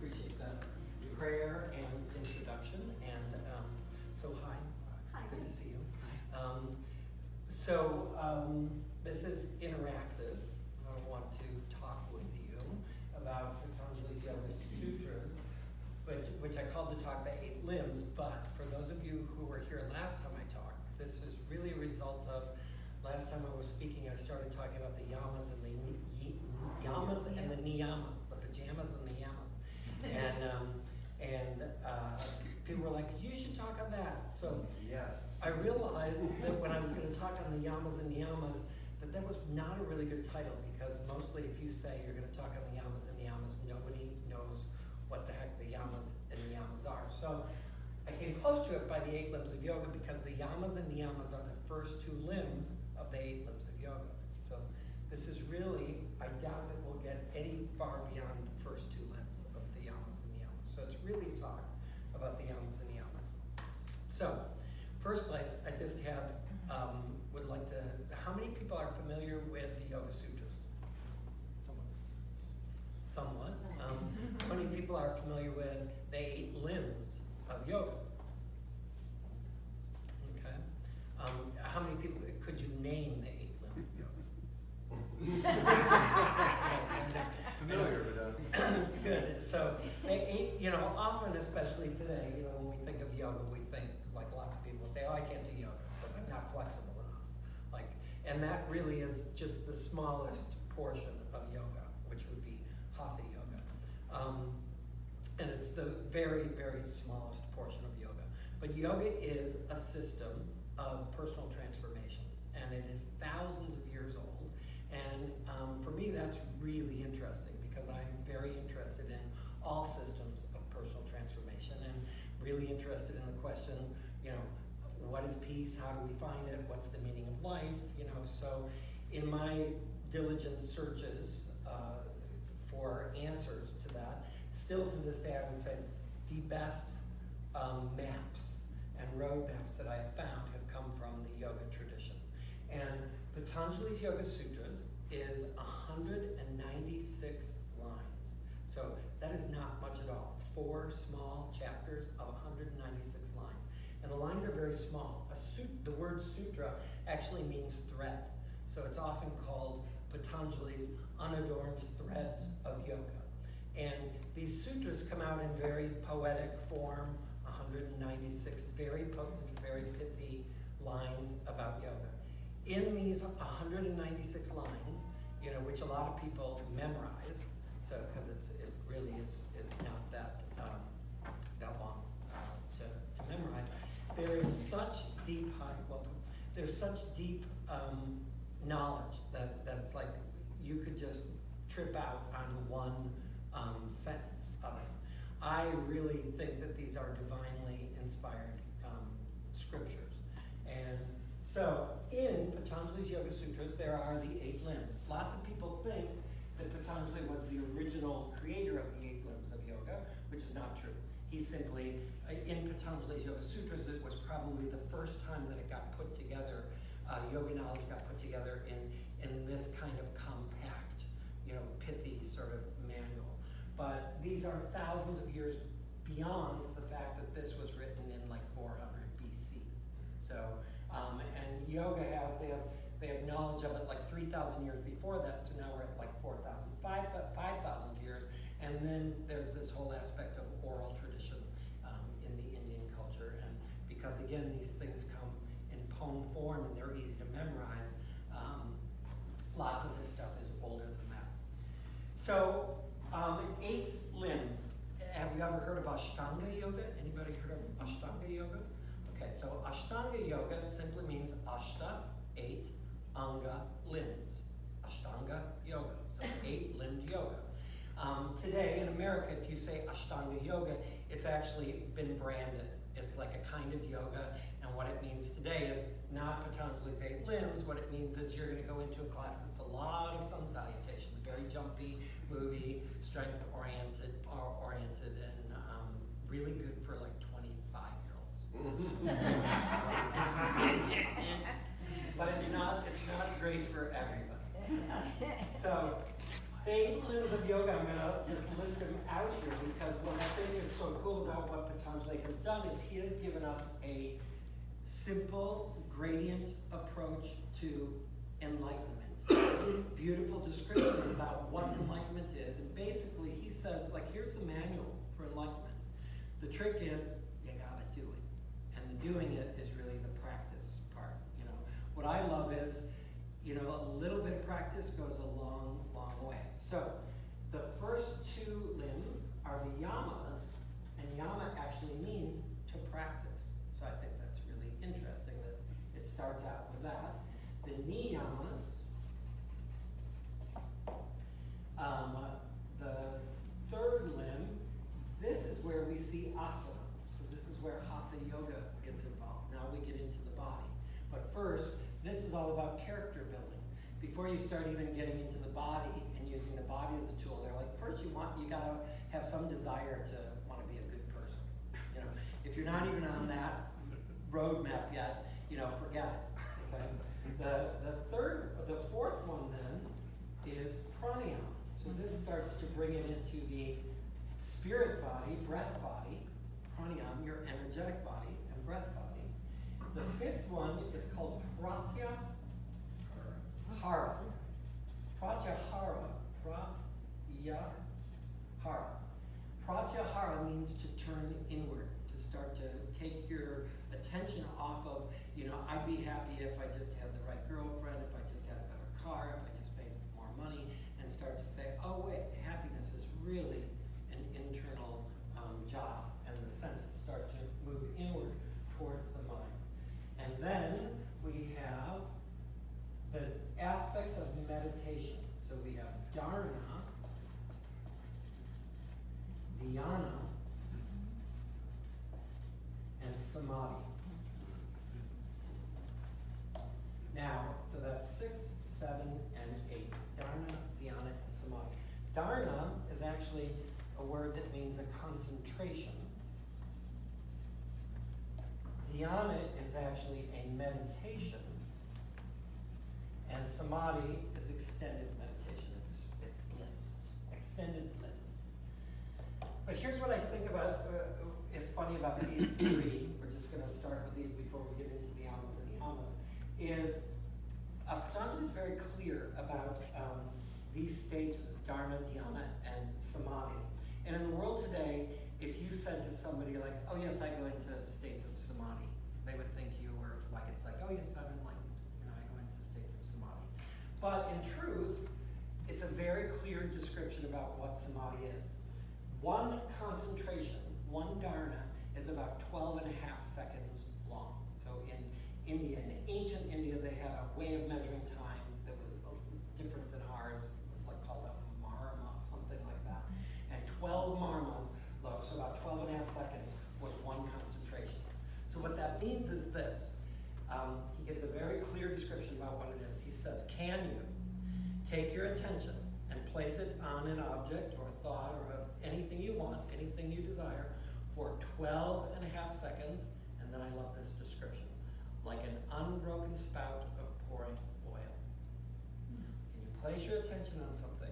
appreciate that prayer and introduction. And so hi. Hi. Good to see you. This is interactive. I want to talk with you about Patanjali's Yoga Sutras, which I called the talk the 8 limbs. But for those of you who were here last time I talked, this is really a result of last time I was speaking. I started talking about the Yamas and the Yamas and the Niyamas, the pajamas and the Yamas, and people were like, "You should talk on that." So yes, I realized that when I was going to talk on the Yamas and Niyamas, that was not a really good title, because mostly if you say you're going to talk on the Yamas and Niyamas, nobody knows what the heck the Yamas and Niyamas are. So I came close to it by the 8 limbs of yoga, because the Yamas and Niyamas are the first 2 limbs of the 8 limbs of yoga. So this is really, I doubt that we'll get any far beyond the first 2 limbs of the Yamas and Niyamas. So it's really a talk about the Yamas and Niyamas. So, first place, I just have, would like to, how many people are familiar with the Yoga Sutras? Somewhat. How many people are familiar with the 8 limbs of yoga? Okay. How many people, could you name the 8 limbs of yoga? familiar with that. It's good. So they 8, often, especially today, when we think of yoga, we think, like lots of people say, "Oh, I can't do yoga because I'm not flexible enough." And that really is just the smallest portion of yoga, which would be hatha yoga. And it's the very, very smallest portion of yoga. But yoga is a system of personal transformation, and it is thousands of years old. And for me, that's really interesting, because I'm very interested in all systems of personal transformation, and really interested in the question, what is peace? How do we find it? What's the meaning of life? So in my diligent searches for answers to that, still to this day, I would say the best maps and roadmaps that I have found have come from the yoga tradition. And Patanjali's Yoga Sutras is 196 lines. So that is not much at all. It's 4 small chapters of 196 lines. And the lines are very small. The word sutra actually means thread. So it's often called Patanjali's unadorned threads of yoga. And these sutras come out in very poetic form, 196 very potent, very pithy lines about yoga. In these 196 lines, which a lot of people memorize, so because it really is not that long to memorize. There is such deep there's such deep knowledge that it's like you could just trip out on one sentence of it. I really think that these are divinely inspired scriptures. And so in Patanjali's Yoga Sutras, there are the 8 limbs. Lots of people think that Patanjali was the original creator of the 8 limbs of yoga, which is not true. He simply, in Patanjali's Yoga Sutras, it was probably the first time that it got put together, yoga knowledge got put together in this kind of compact, pithy sort of manual. But these are thousands of years beyond the fact that this was written in like 400 BC. So, and yoga they have knowledge of it like 3,000 years before that, so now we're at like 5,000 years. And then there's this whole aspect of oral tradition in the Indian culture. And because, again, these things come in poem form and they're easy to memorize, lots of this stuff is older than that. So, 8 limbs. Have you ever heard of Ashtanga yoga? Anybody heard of Ashtanga yoga? Okay, so Ashtanga yoga simply means Ashta, 8, Anga, limbs. Ashtanga yoga, so 8-limbed yoga. Today in America, if you say Ashtanga yoga, it's actually been branded. It's like a kind of yoga, and what it means today is not Patanjali's 8 limbs. What it means is you're going to go into a class that's a lot of sun salutations, very jumpy, movie, strength-oriented, and really good for like 25-year-olds. But it's not great for everybody. So The 8 limbs of yoga, I'm gonna just list them out here because what I think is so cool about what Patanjali has done is he has given us a simple gradient approach to enlightenment. Beautiful descriptions about what enlightenment is, and basically he says, like, here's the manual for enlightenment. The trick is, you gotta do it. And the doing it is really the practice part, you know. What I love is, you know, a little bit of practice goes a long, long way. So, the first 2 limbs are the yamas, and yama actually means to practice. So I think that's really interesting that it starts out with that. The niyamas, the 3rd limb, this is where we see asana. So this is where hatha yoga gets involved. Now we get into the body. But first, this is all about character building. Before you start even getting into the body and using the body as a tool, they're like, first you gotta have some desire to want to be a good person. You know, if you're not even on that roadmap yet, you know, forget it. Okay. The 4th one then is pranayama. So this starts to bring it into the spirit body, breath body. Pranayama, your energetic body and breath body. The 5th one is called pratyahara. Pratyahara. Pratyahara means to turn inward, to start to take your attention off of, you know, I'd be happy if I just had the right girlfriend, if I just had a better car, if I just made more money, and start to say, oh wait, happiness is really an internal job, and the senses start to move inward towards the mind. And then we have the aspects of meditation. So we have dharana, dhyana, and samadhi. Now, so that's 6, 7, and 8. Dharana, dhyana, and samadhi. Dharana is actually a word that means a concentration. Dhyana is actually a meditation. And samadhi is extended meditation. It's bliss, extended bliss. But here's what I think about is funny about these 3. We're just going to start with these before we get into the yamas and the yamas. Is Patanjali is very clear about these stages of dharana, dhyana, and samadhi. And in the world today, if you said to somebody like, oh yes, I go into states of samadhi, they would think you were like, it's like, oh yes, I'm enlightened. You know, I go into states of samadhi. But in truth, it's a very clear description about what samadhi is. One concentration, one dharana, is about 12 and a half seconds long. So in India, in ancient India, they had a way of measuring time that was different than ours. It was like called a marma, something like that. And 12 marmas, so about 12 and a half seconds, was one concentration. So what that means is this. He gives a very clear description about what it is. He says, can you take your attention and place it on an object or a thought or anything you want, anything you desire, for 12 and a half seconds, and then I love this description, like an unbroken spout of pouring oil. Can you place your attention on something,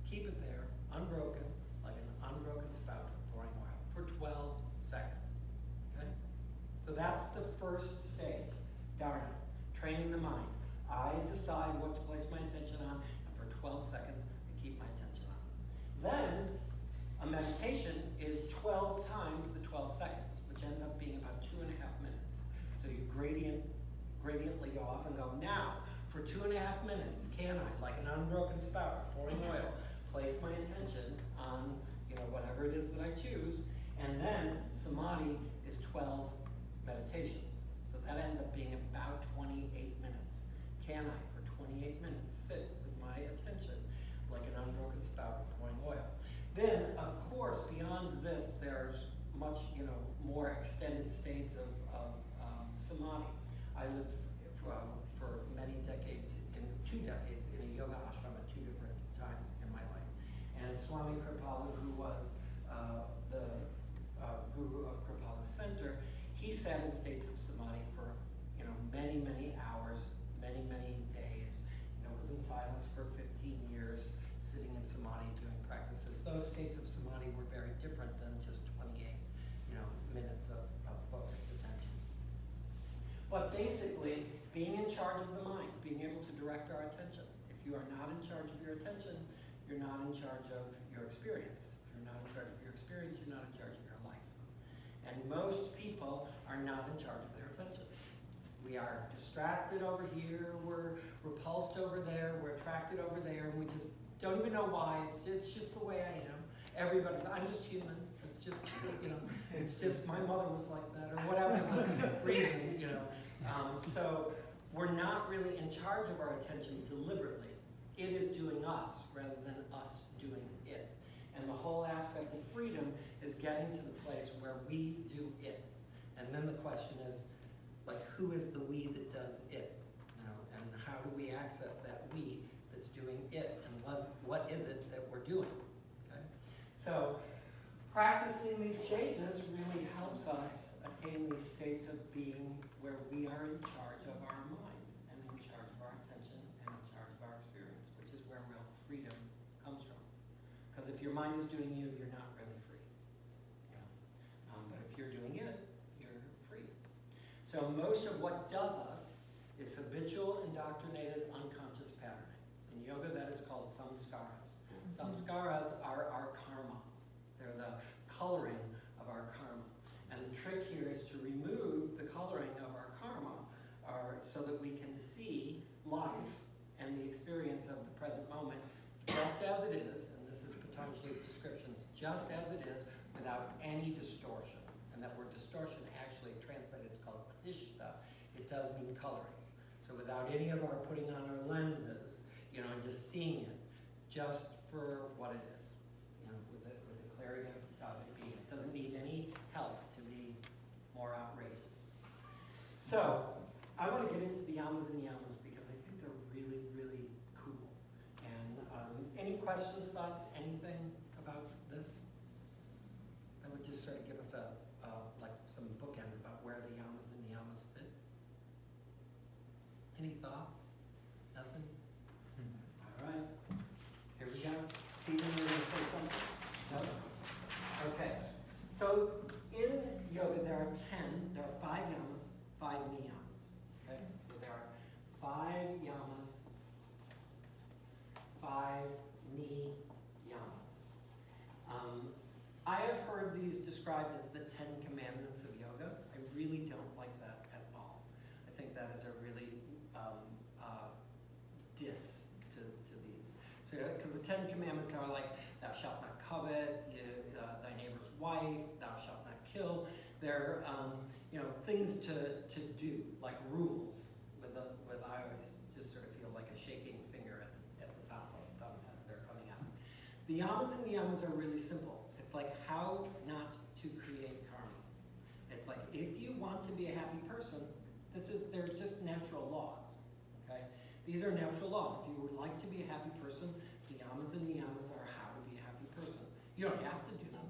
keep it there, unbroken, like an unbroken spout of pouring oil, for 12 seconds, okay? So that's the first stage, dharana, training the mind. I decide what to place my attention on, and for 12 seconds, I keep my attention on. Then, a meditation is 12 times the 12 seconds, which ends up being about 2.5 minutes. So you gradiently go up and go, now, for 2.5 minutes, can I, like an unbroken spout, pouring oil, place my attention on, you know, whatever it is that I choose, and then samadhi is 12 meditations. So that ends up being about 28 minutes. Can I, for 28 minutes, sit with my attention like an unbroken spout of pouring oil? Then, of course, beyond this, there's much, you know, more extended states of samadhi. I lived for many decades, 2 decades, in a yoga ashram at 2 different times in my life. And Swami Kripalu, who was the guru of Kripalu Center, he sat in states of samadhi for, you know, many, many hours, many, many days. You know, was in silence for 15 years, sitting in states of samadhi were very different than just 28, minutes of focused attention. But basically, being in charge of the mind, being able to direct our attention. If you are not in charge of your attention, you're not in charge of your experience. If you're not in charge of your experience, you're not in charge of your life. And most people are not in charge of their attention. We are distracted over here, we're repulsed over there, we're attracted over there, and we just don't even know why. It's just the way I am. I'm just human. It's just, it's just my mother was like that, or whatever the reason, So we're not really in charge of our attention deliberately. It is doing us rather than us doing it. And the whole aspect of freedom is getting to the place where we do it. And then the question is, who is the we that does it? And how do we access that we that's doing it? And what is it that we're doing? Okay? So practicing these stages really helps us attain these states of being where we are in charge of our mind and in charge of our attention and in charge of our experience, which is where real freedom comes from. Because if your mind is doing you, you're not really free. But if you're doing it, you're free. So most of what does us is habitual, indoctrinated, unconscious patterning. In yoga, that is called samskaras. Samskaras are our karma. They're the coloring of our karma. And the trick here is to remove the coloring of our karma so that we can see life and the experience of the present moment just as it is, and this is Patanjali's descriptions, just as it is, without any distortion. And that word distortion actually translated is called pradishta. It does mean coloring. So without any of our putting on our lenses, and just seeing it just for what it is, with the clarity of it being. It doesn't need any help to be more outrageous. So I want to get into the yamas and niyamas because I think they're really, really cool. And any questions, thoughts, anything about this? That would just sort of give us some bookends about where the yamas and niyamas fit. Any thoughts? Nothing? All right. Here we go. Stephen, you're going to say something? No? Okay. So in yoga, there are 5 yamas, 5 niyamas. Okay? So there are 5 yamas, 5 niyamas. I have heard these described as the 10 commandments of yoga. I really don't like that at all. I think that is a really diss to these. So, because the 10 commandments are like, thou shalt not covet, thy neighbor's wife, thou shalt not kill. They're things to do, like rules. With I always just sort of feel like a shaking finger at the top of the thumb as they're coming out. The yamas and niyamas are really simple. It's like how not to create karma. It's like if you want to be a happy person, they're just natural laws. Okay? These are natural laws. If you would like to be a happy person, the yamas and niyamas are how to be a happy person. You don't have to do them.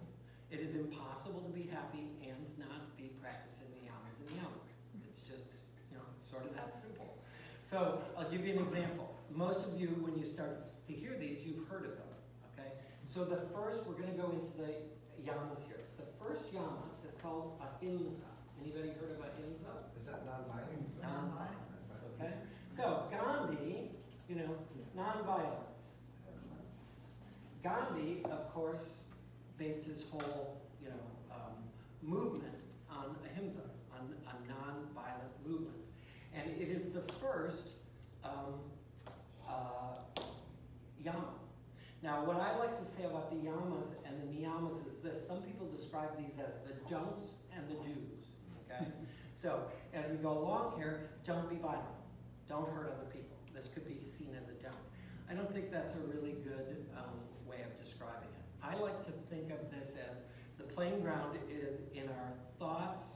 It is impossible to be happy and not be practicing the yamas and niyamas. It's just, it's sort of that simple. So I'll give you an example. Most of you, when you start to hear these, you've heard of them. Okay? So the first, we're going to go into the yamas here. So the first yama is called ahimsa. Anybody heard of ahimsa? Is that non-violence? Non-violence, okay? So Gandhi, non-violence. Gandhi, of course, based his whole, movement on ahimsa, on a non-violent movement. And it is the first yama. Now, what I like to say about the yamas and the niyamas is this. Some people describe these as the don'ts and the do's, okay? So, as we go along here, don't be violent. Don't hurt other people. This could be seen as a don't. I don't think that's a really good way of describing it. I like to think of this as the playing ground is in our thoughts,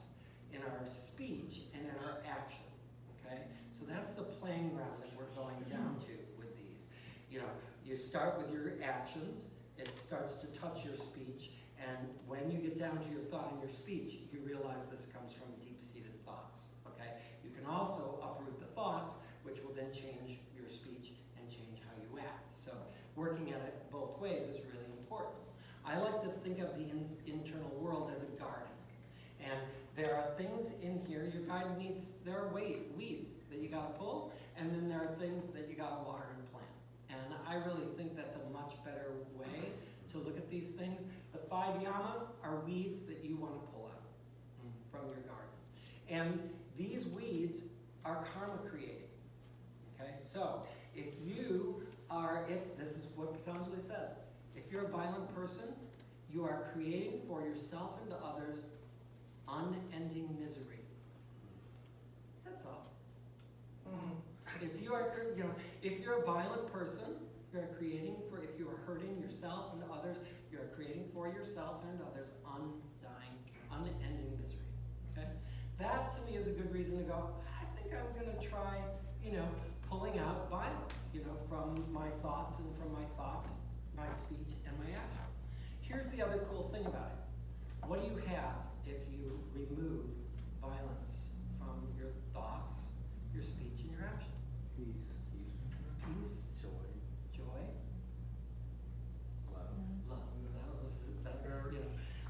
in our speech, and in our action, okay? So that's the playing ground that we're going down to with these. You start with your actions, it starts to touch your speech, and when you get down to your thought and your speech, you realize this comes from deep-seated thoughts, okay? You can also uproot the thoughts, which will then change your speech and change how you act. So working at it both ways is really important. I like to think of the internal world as a garden. And there are things in here, your garden needs, there are weeds that you gotta pull, and then there are things that you gotta water and plant. And I really think that's a much better way to look at these things. The 5 yamas are weeds that you wanna pull out from your garden. And these weeds are karma creating, okay? So, if you are, this is what Patanjali says, if you're a violent person, you are creating for yourself and to others unending misery. That's all. If you are, if you're a violent person, you are creating for, if you are hurting yourself and others, you are creating for yourself and others unending misery. Okay? That to me is a good reason to go, I think I'm going to try, pulling out violence, from my thoughts and from my thoughts, my speech, and my action. Here's the other cool thing about it. What do you have if you remove violence from your thoughts, your speech, and your action? Peace. Joy. Love. That's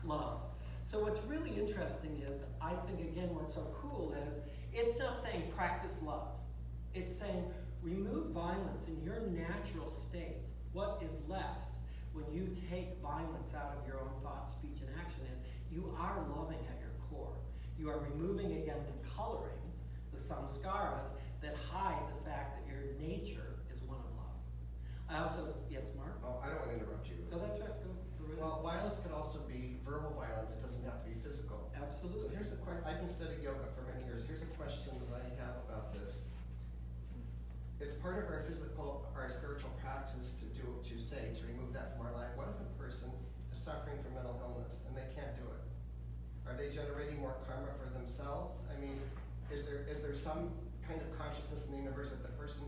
love. So what's really interesting is, I think again what's so cool is, it's not saying practice love. It's saying remove violence in your natural state. What is left when you take violence out of your own thought, speech, and action is, you are loving at your core. You are removing again the coloring, the samskaras, that hide the fact that your nature is one of love. I also, yes, Mark? Oh, I don't want to interrupt you. Oh, that's right. Go right ahead. Well, violence could also be verbal violence. It doesn't have to be physical. Absolutely. So here's the question. I've been studying yoga for many years. Here's a question that I have about this. It's part of our spiritual practice to remove that from our life. What if a person is suffering from mental illness and they can't do it? Are they generating more karma for themselves? I mean, is there some kind of consciousness in the universe that the person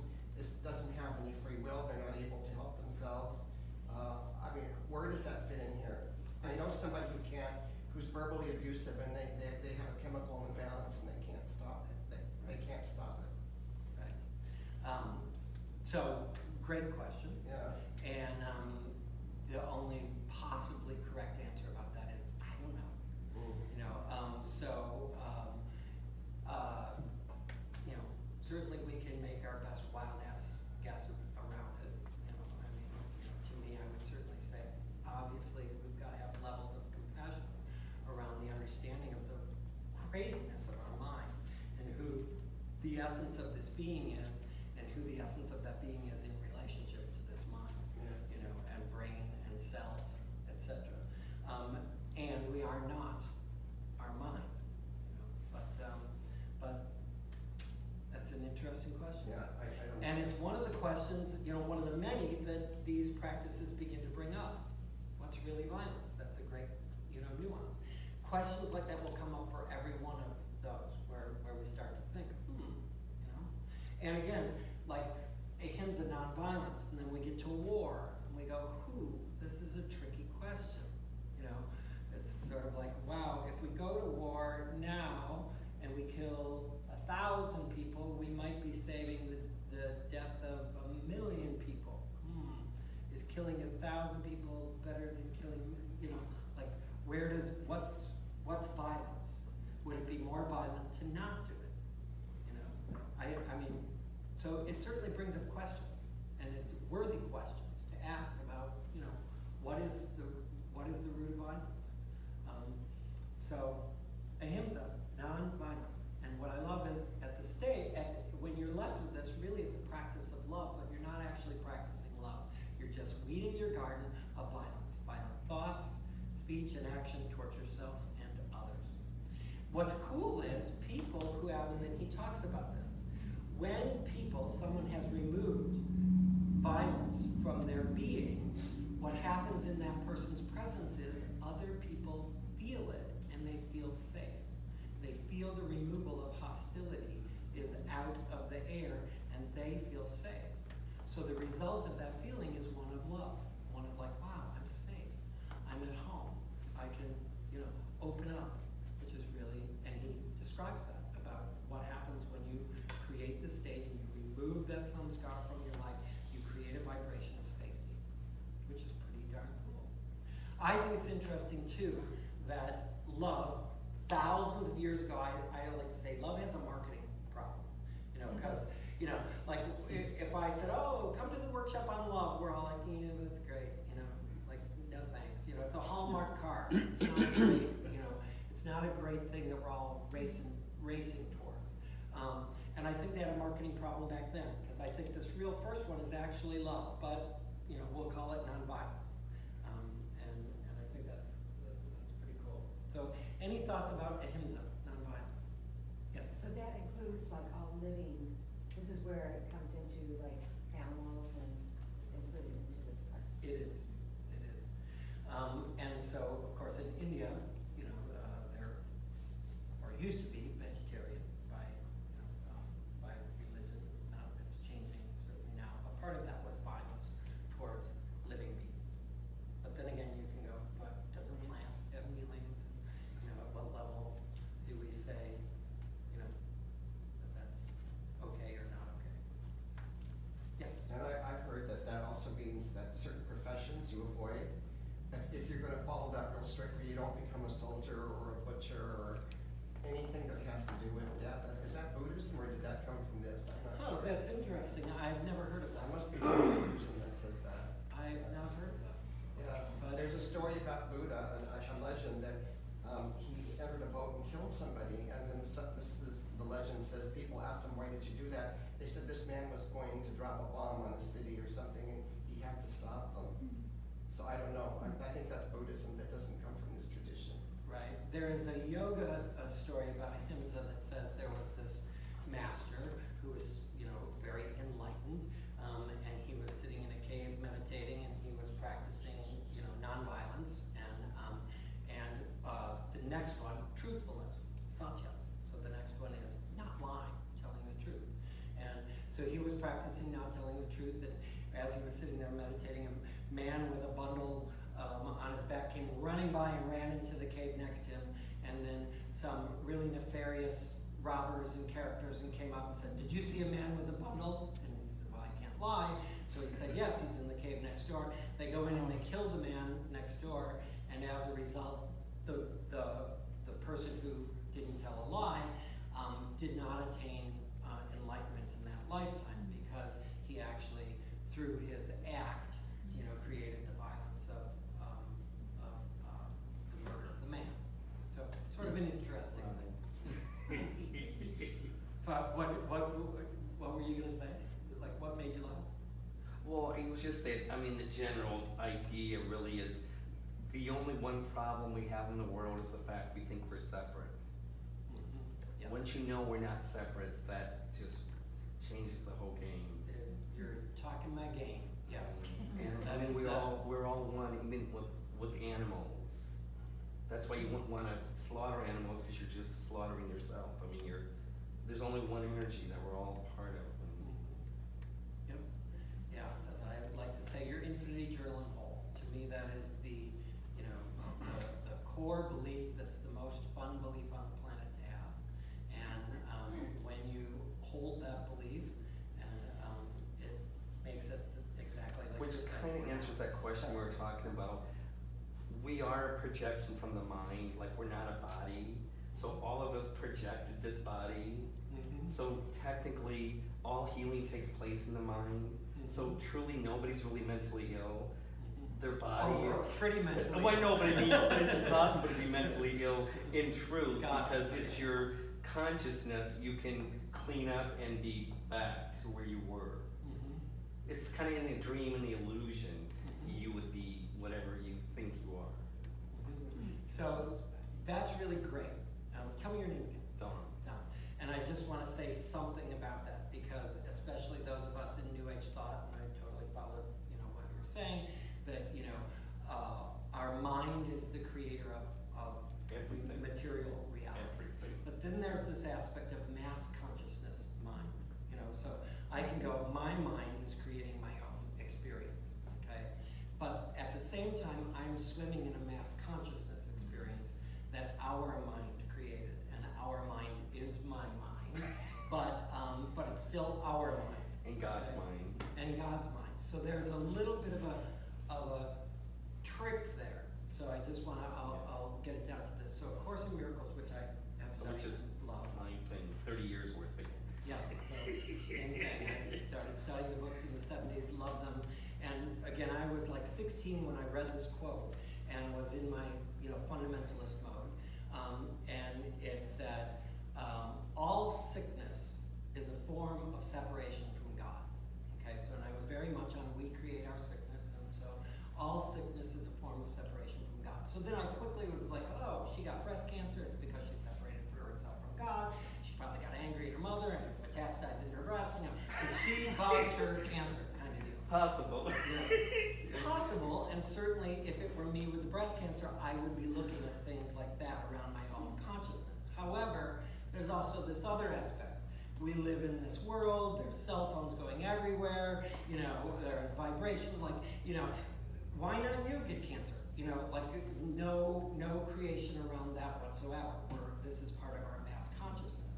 doesn't have any free will, they're not able to help themselves? I mean, where does that fit in here? I know somebody who's verbally abusive and they have a chemical imbalance and they can't stop it. They can't stop it. Right. So, great question. Yeah. And the only possibly correct answer about that is, I don't know. Certainly we can make our best wild ass guess around it. To me, I would certainly say, obviously, we've got to have levels of compassion around the understanding of the craziness of our mind and who the essence of this being is, and who the essence of that being is in relationship to this mind, Yes. And brain and cells, etc. And we are not our mind, but that's an interesting question. Yeah, I don't And it's one of the questions, one of the many that these practices begin to bring up. What's really violence? That's a great, nuance. Questions like that will come up for every one of those, where we start to think, And again, like ahimsa, nonviolence, and then we get to war, and we go, this is a tricky question. It's sort of like, wow, if we go to war now and we kill 1,000 people, we might be saving the death of 1 million people. Is killing 1,000 people better than killing, what's violence? Would it be more violent to not do it? I mean, so it certainly brings up questions, and it's worthy questions to ask about, what is the root of violence? So, ahimsa, non-violence. And what I love is when you're left with this, really it's a practice of love, but you're not actually practicing love. You're just weeding your garden of violence. Violent thoughts, speech, and action towards yourself and others. What's cool is people who have, and then he talks about this, when someone has removed violence from their being, what happens in that person's presence is other people feel it and they feel safe. They feel the removal of hostility is out of the air and they feel safe. So the result of that feeling is one of love, one of like, wow, I'm safe, I'm at home, I can, open up, which is really, and he describes that about what happens when you create the state and you remove that samskara from your life, you create a vibration of safety, which is pretty darn cool. I think it's interesting too that love, thousands of years ago, I like to say love has a marketing problem. You know, because, you know, like if I said, oh, come to the workshop on love, we're all like, yeah, that's great. You know, like, no thanks. You know, it's a Hallmark card. It's not a great, you know, it's not a great thing that we're all racing towards. And I think they had a marketing problem back then, because I think this real first one is actually love, but, you know, we'll call it nonviolence. And I think that's pretty cool. So, any thoughts about ahimsa, nonviolence? Yes. So that includes like all living, this is where it comes into like animals and included into this part. It is. And so, of course, in India, you know, there, or used to be, vegetarian by, you know, by religion. Now it's changing, certainly now. But part of that was violence towards living beings. But then again, you can go, but doesn't plant have feelings? And, you know, at what level do we say, you know, that that's okay or not okay? Yes. And I've heard that that also means that certain professions you avoid. If you're gonna follow that real strictly, you don't become a soldier or a butcher or anything that has to do with death. Is that Buddhism or did that come from this? I'm not Oh, sure. that's interesting. I've never heard of that. That must be Buddhism that says that. I've not heard of that. Yeah, But- there's a story about Buddha, a legend that he entered a boat and killed somebody, and then the legend says people asked him, why did you do that? They said this man was going to drop a bomb on a city or something, and he had to stop them. So I don't know. I think that's Buddhism. That doesn't come from this tradition. Right. There is a yoga story about ahimsa that says there was this master who was, you know, very enlightened, and he was sitting in a cave meditating, and he was practicing, you know, nonviolence, and the next one, truthfulness, satya. So the next one is not lying, telling the truth. And so he was practicing not telling the truth, and as he was sitting there meditating, a man with a bundle on his back came running by and ran into the cave next to him, and then some really nefarious robbers and characters and came up and said, did you see a man with a bundle? And he said, well, I can't lie. So he said, yes, he's in the cave next door. They go in and they kill the man next door, and as a result, the person who didn't tell a lie did not attain enlightenment in that lifetime, because he actually, through his act, you know, created the violence of the murder of the man. So sort of an interesting thing. But what were you gonna say? Like, what made you laugh? Well, it was just that, I mean, the general idea really is the only one problem we have in the world is the fact we think we're separate. Yes. Once you know we're not separate, that just changes the whole game. You're talking my game. Yes. And That I mean, is we're the- all one, even with animals. That's why you wouldn't want to slaughter animals, because you're just slaughtering yourself. I mean, there's only one energy that we're all part of. Yep. Yeah, as I like to say, you're infinite, eternal, and whole. To me, that is the, you know, the core belief that's the most fun belief on the planet to have. And when you hold that belief, it makes it exactly like Which you're saying, kind of we're answers not that question we were separate. talking about. We are a projection from the mind, like we're not a body. So all of us projected this body. Mhm. So technically, all healing takes place in the mind. So truly, nobody's really mentally ill. Mhm. Their body Oh, we're is pretty mentally Oh, I know, ill. but I mean, it's impossible to be mentally ill in truth, Got it. because it's your consciousness. You can clean up and be back to where you were. Mhm. It's kind of in the dream and the illusion. Mhm. You would be whatever you think you are. So that's really great. Tell me your name again. Dawn. Tom. And I just want to say something about that, because especially those of us in New Age thought, and I totally followed, you know, what you were saying, that, you know, our mind is the creator of Everything. material reality. Everything. But then there's this aspect of mass consciousness mind, you know, so I can go, my mind is creating my own experience, okay? But at the same time, I'm swimming in a mass consciousness experience that our mind created, and our mind is my mind, but it's still our mind. And God's okay? mind. And God's mind. So there's a little bit of a trick there. So 16 when I read this quote and was in my, fundamentalist mode. And it said, all sickness is a form of separation from God. Okay, so and I was very much on we create our sickness, and so all sickness is a form of separation from God. So then I quickly was like, oh, she got breast cancer, it's because she separated herself from God. She probably got angry at her mother and metastasized in her breast, so she caused her cancer, kind of deal. Possible. Possible, and certainly if it were me with the breast cancer, I would be looking at things like that around my own consciousness. However, there's also this other aspect. We live in this world, there's cell phones going everywhere, there's vibration, why not you get cancer? No creation around that whatsoever, where this is part of our mass consciousness.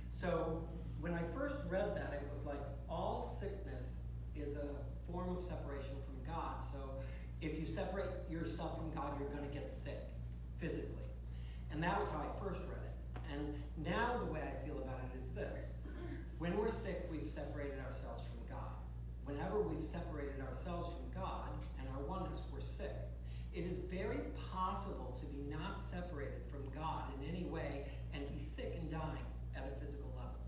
So when I first read that, it was like all sickness is a form of separation from God. So if you separate yourself from God, you're going to get sick physically. And that was how I first read it. And now the way I feel about it is this. When we're sick, we've separated ourselves from God. Whenever we've separated ourselves from God and our oneness, we're sick. It is very possible to be not separated from God in any way and be sick and dying at a physical level.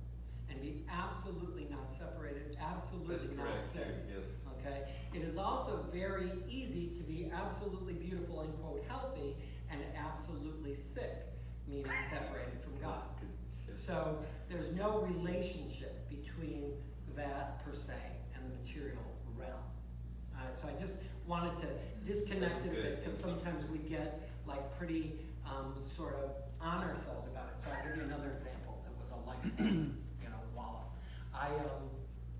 And be absolutely not separated, absolutely not sick. Yes. Okay? It is also very easy to be absolutely beautiful and quote healthy and absolutely sick, meaning separated from God. So there's no relationship between that per se and the material realm. So I just wanted to disconnect it a bit because sometimes we get like pretty sort of on ourselves about it. So I'll give you another example that was a lifetime, wallop. I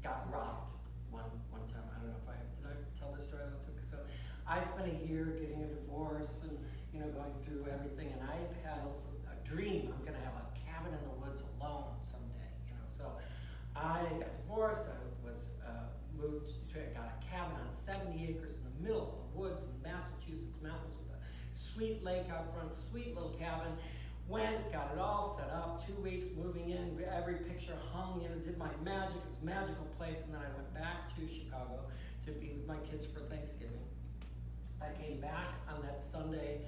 got robbed one time. I don't know if did I tell this story last week? So I spent a year getting a divorce and going through everything, and I've had a dream. I'm going to have a cabin in the woods alone someday. So I got divorced. I was moved to got a cabin on 70 acres in the middle of the woods in the Massachusetts mountains with a sweet lake out front, sweet little cabin. Went, got it all set up, 2 weeks moving in, every picture hung, did my magic. It was a magical place, and then I went back to Chicago to be with my kids for Thanksgiving. I came back on that Sunday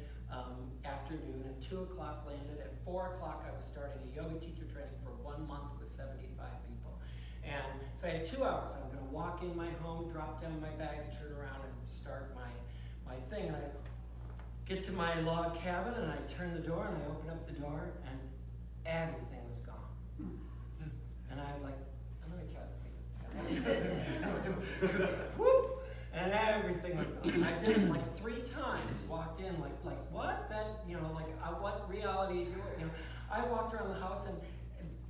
afternoon, and 2 o'clock landed. At 4 o'clock, I was starting a yoga teacher training for 1 month with 75 people. And so I had 2 hours. I'm gonna walk in my home, drop down my bags, turn around, and start my thing. And I get to my log cabin, and I turn the door, and I open up the door, and everything was gone. And I was like, let me try this again. Whoop! And everything was gone. I did it like 3 times, walked in, like what? That, what reality are you doing? I walked around the house, and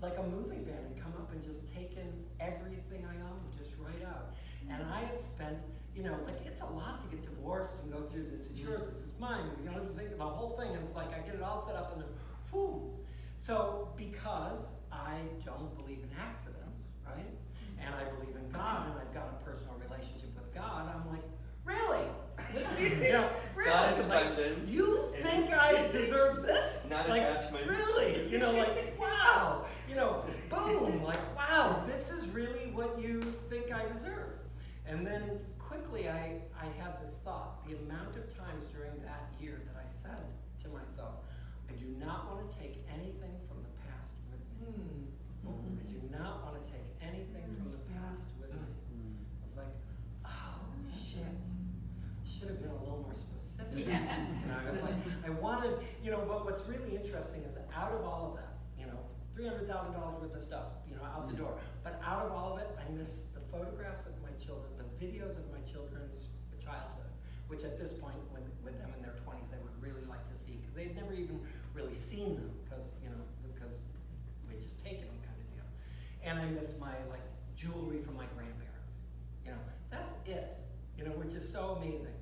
like a moving van had come up and just taken everything I owned, just right out. And I had spent, it's a lot to get divorced and go through this is yours, this is mine, the whole thing, and it's like I get it all set up and then, boom. So because I don't believe in accidents, right? And I believe in God, and I've got a personal relationship with God, I'm like, really? Really? God is abundance. You think I deserve this? Not like, attachment. Really? Wow. Boom. Wow, this is really what you think I deserve. And then quickly I had this thought. The amount of times during that year that I said to myself, I do not want to take anything from the past with me. I do not want to take anything from the past with me. I was like, oh, shit. Should have been a little more specific. I was like, I wanted, but what's really interesting is out of all of that, $300,000 worth of stuff, out the door. But out of all of it, I miss the photographs of my children, the videos of my children's childhood, which at this point, with them in their 20s, they would really like to see, because they'd never even really seen them, because we'd just taken them kind of deal. And I miss my jewelry from my grandparents. That's it. Which is so amazing.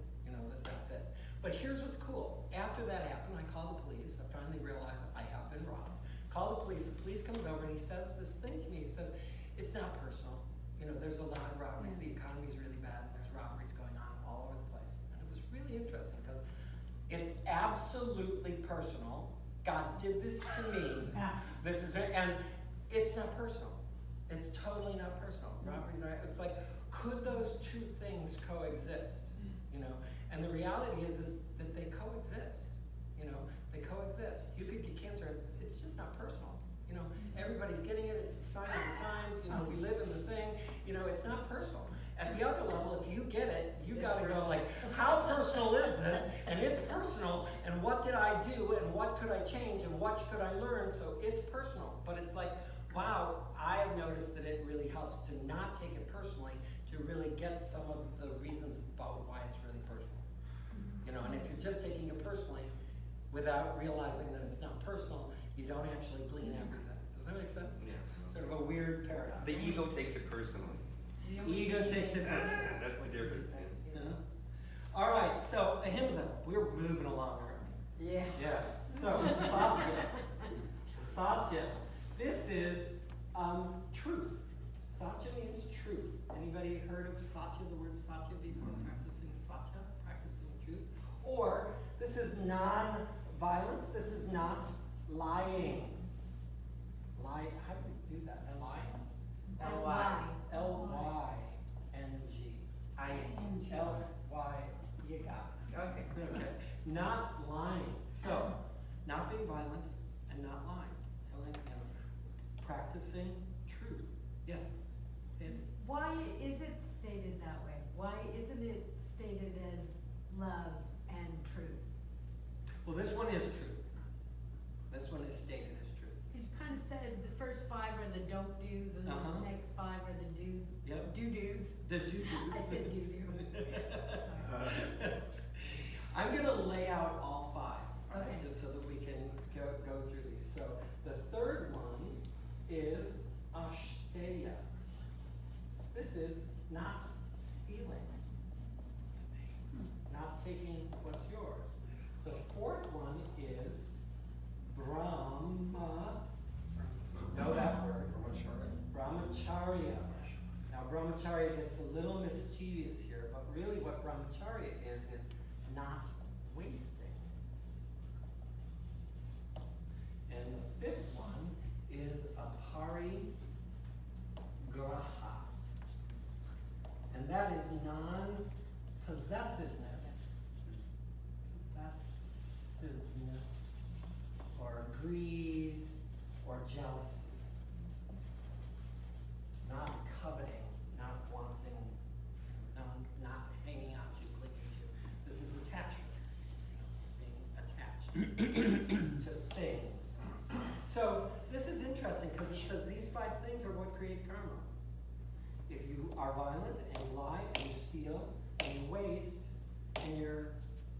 That's it. But here's what's cool. After that happened, I called the police. I finally realized that I have been robbed. Call the police. The police comes over and he says this thing to me. He says, it's not personal. There's a lot of robberies. The economy is really bad. There's robberies going on all over the place. And it was really interesting because it's absolutely personal. God did this to me. This is, and it's not personal. It's totally not personal. Robberies are, it's like, could those two things coexist? And the reality is that they coexist, you know, they coexist. You could get cancer, and it's just not personal. You know, everybody's getting it, it's the sign of the times, you know, we live in the thing, you know, it's not personal. At the other level, if you get it, you gotta go like, how personal is this? And it's personal, and what did I do, and what could I change, and what could I learn? So it's personal, but it's like, wow, I have noticed that it really helps to not take it personally, to really get some of the reasons about why it's really personal. You know, and if you're just taking it personally, without realizing that it's not personal, you don't actually glean everything. Does that make sense? Yes. Sort of a weird paradox. The ego takes it personally. Ego takes it personally. That's the difference. Yeah. All right, so ahimsa, we're moving along, aren't we? Yeah. Yeah. So satya. Satya. This is truth. Satya means truth. Anybody heard of satya, the word satya before? Practicing satya, practicing truth. Or this is non-violence. This is not lying. Lie. How do we do that? L-Y. L-Y-N-G. L-Y. You got it. Okay. Okay. Not lying. So, not being violent and not lying. Telling, you know, practicing truth. Yes, Sandy? Why is it stated that way? Why isn't it stated as love and truth? Well, this one is truth. This one is stated as truth. Because you kind of said the first 5 are the don't do's and Uh-huh. the next 5 are the Yep. do-do's. The do-dos. I said do-do. Sorry. I'm going to lay out all 5, all right, Okay. just so that we can go through these. So the third one is ashteya. This is not stealing, not taking what's yours. The fourth one is Brahma. Know that word. Brahmacharya. Now brahmacharya gets a little mischievous here, but really what brahmacharya is not wasting. And the fifth one is aparigraha. And that is non-possessiveness. Possessiveness, or greed, or jealousy. Not coveting, not wanting, not hanging out to, clinging to. This is attachment, you know, being attached to things. So this is interesting because it says these 5 things are what create karma. If you are violent and you lie and you steal and you waste and you're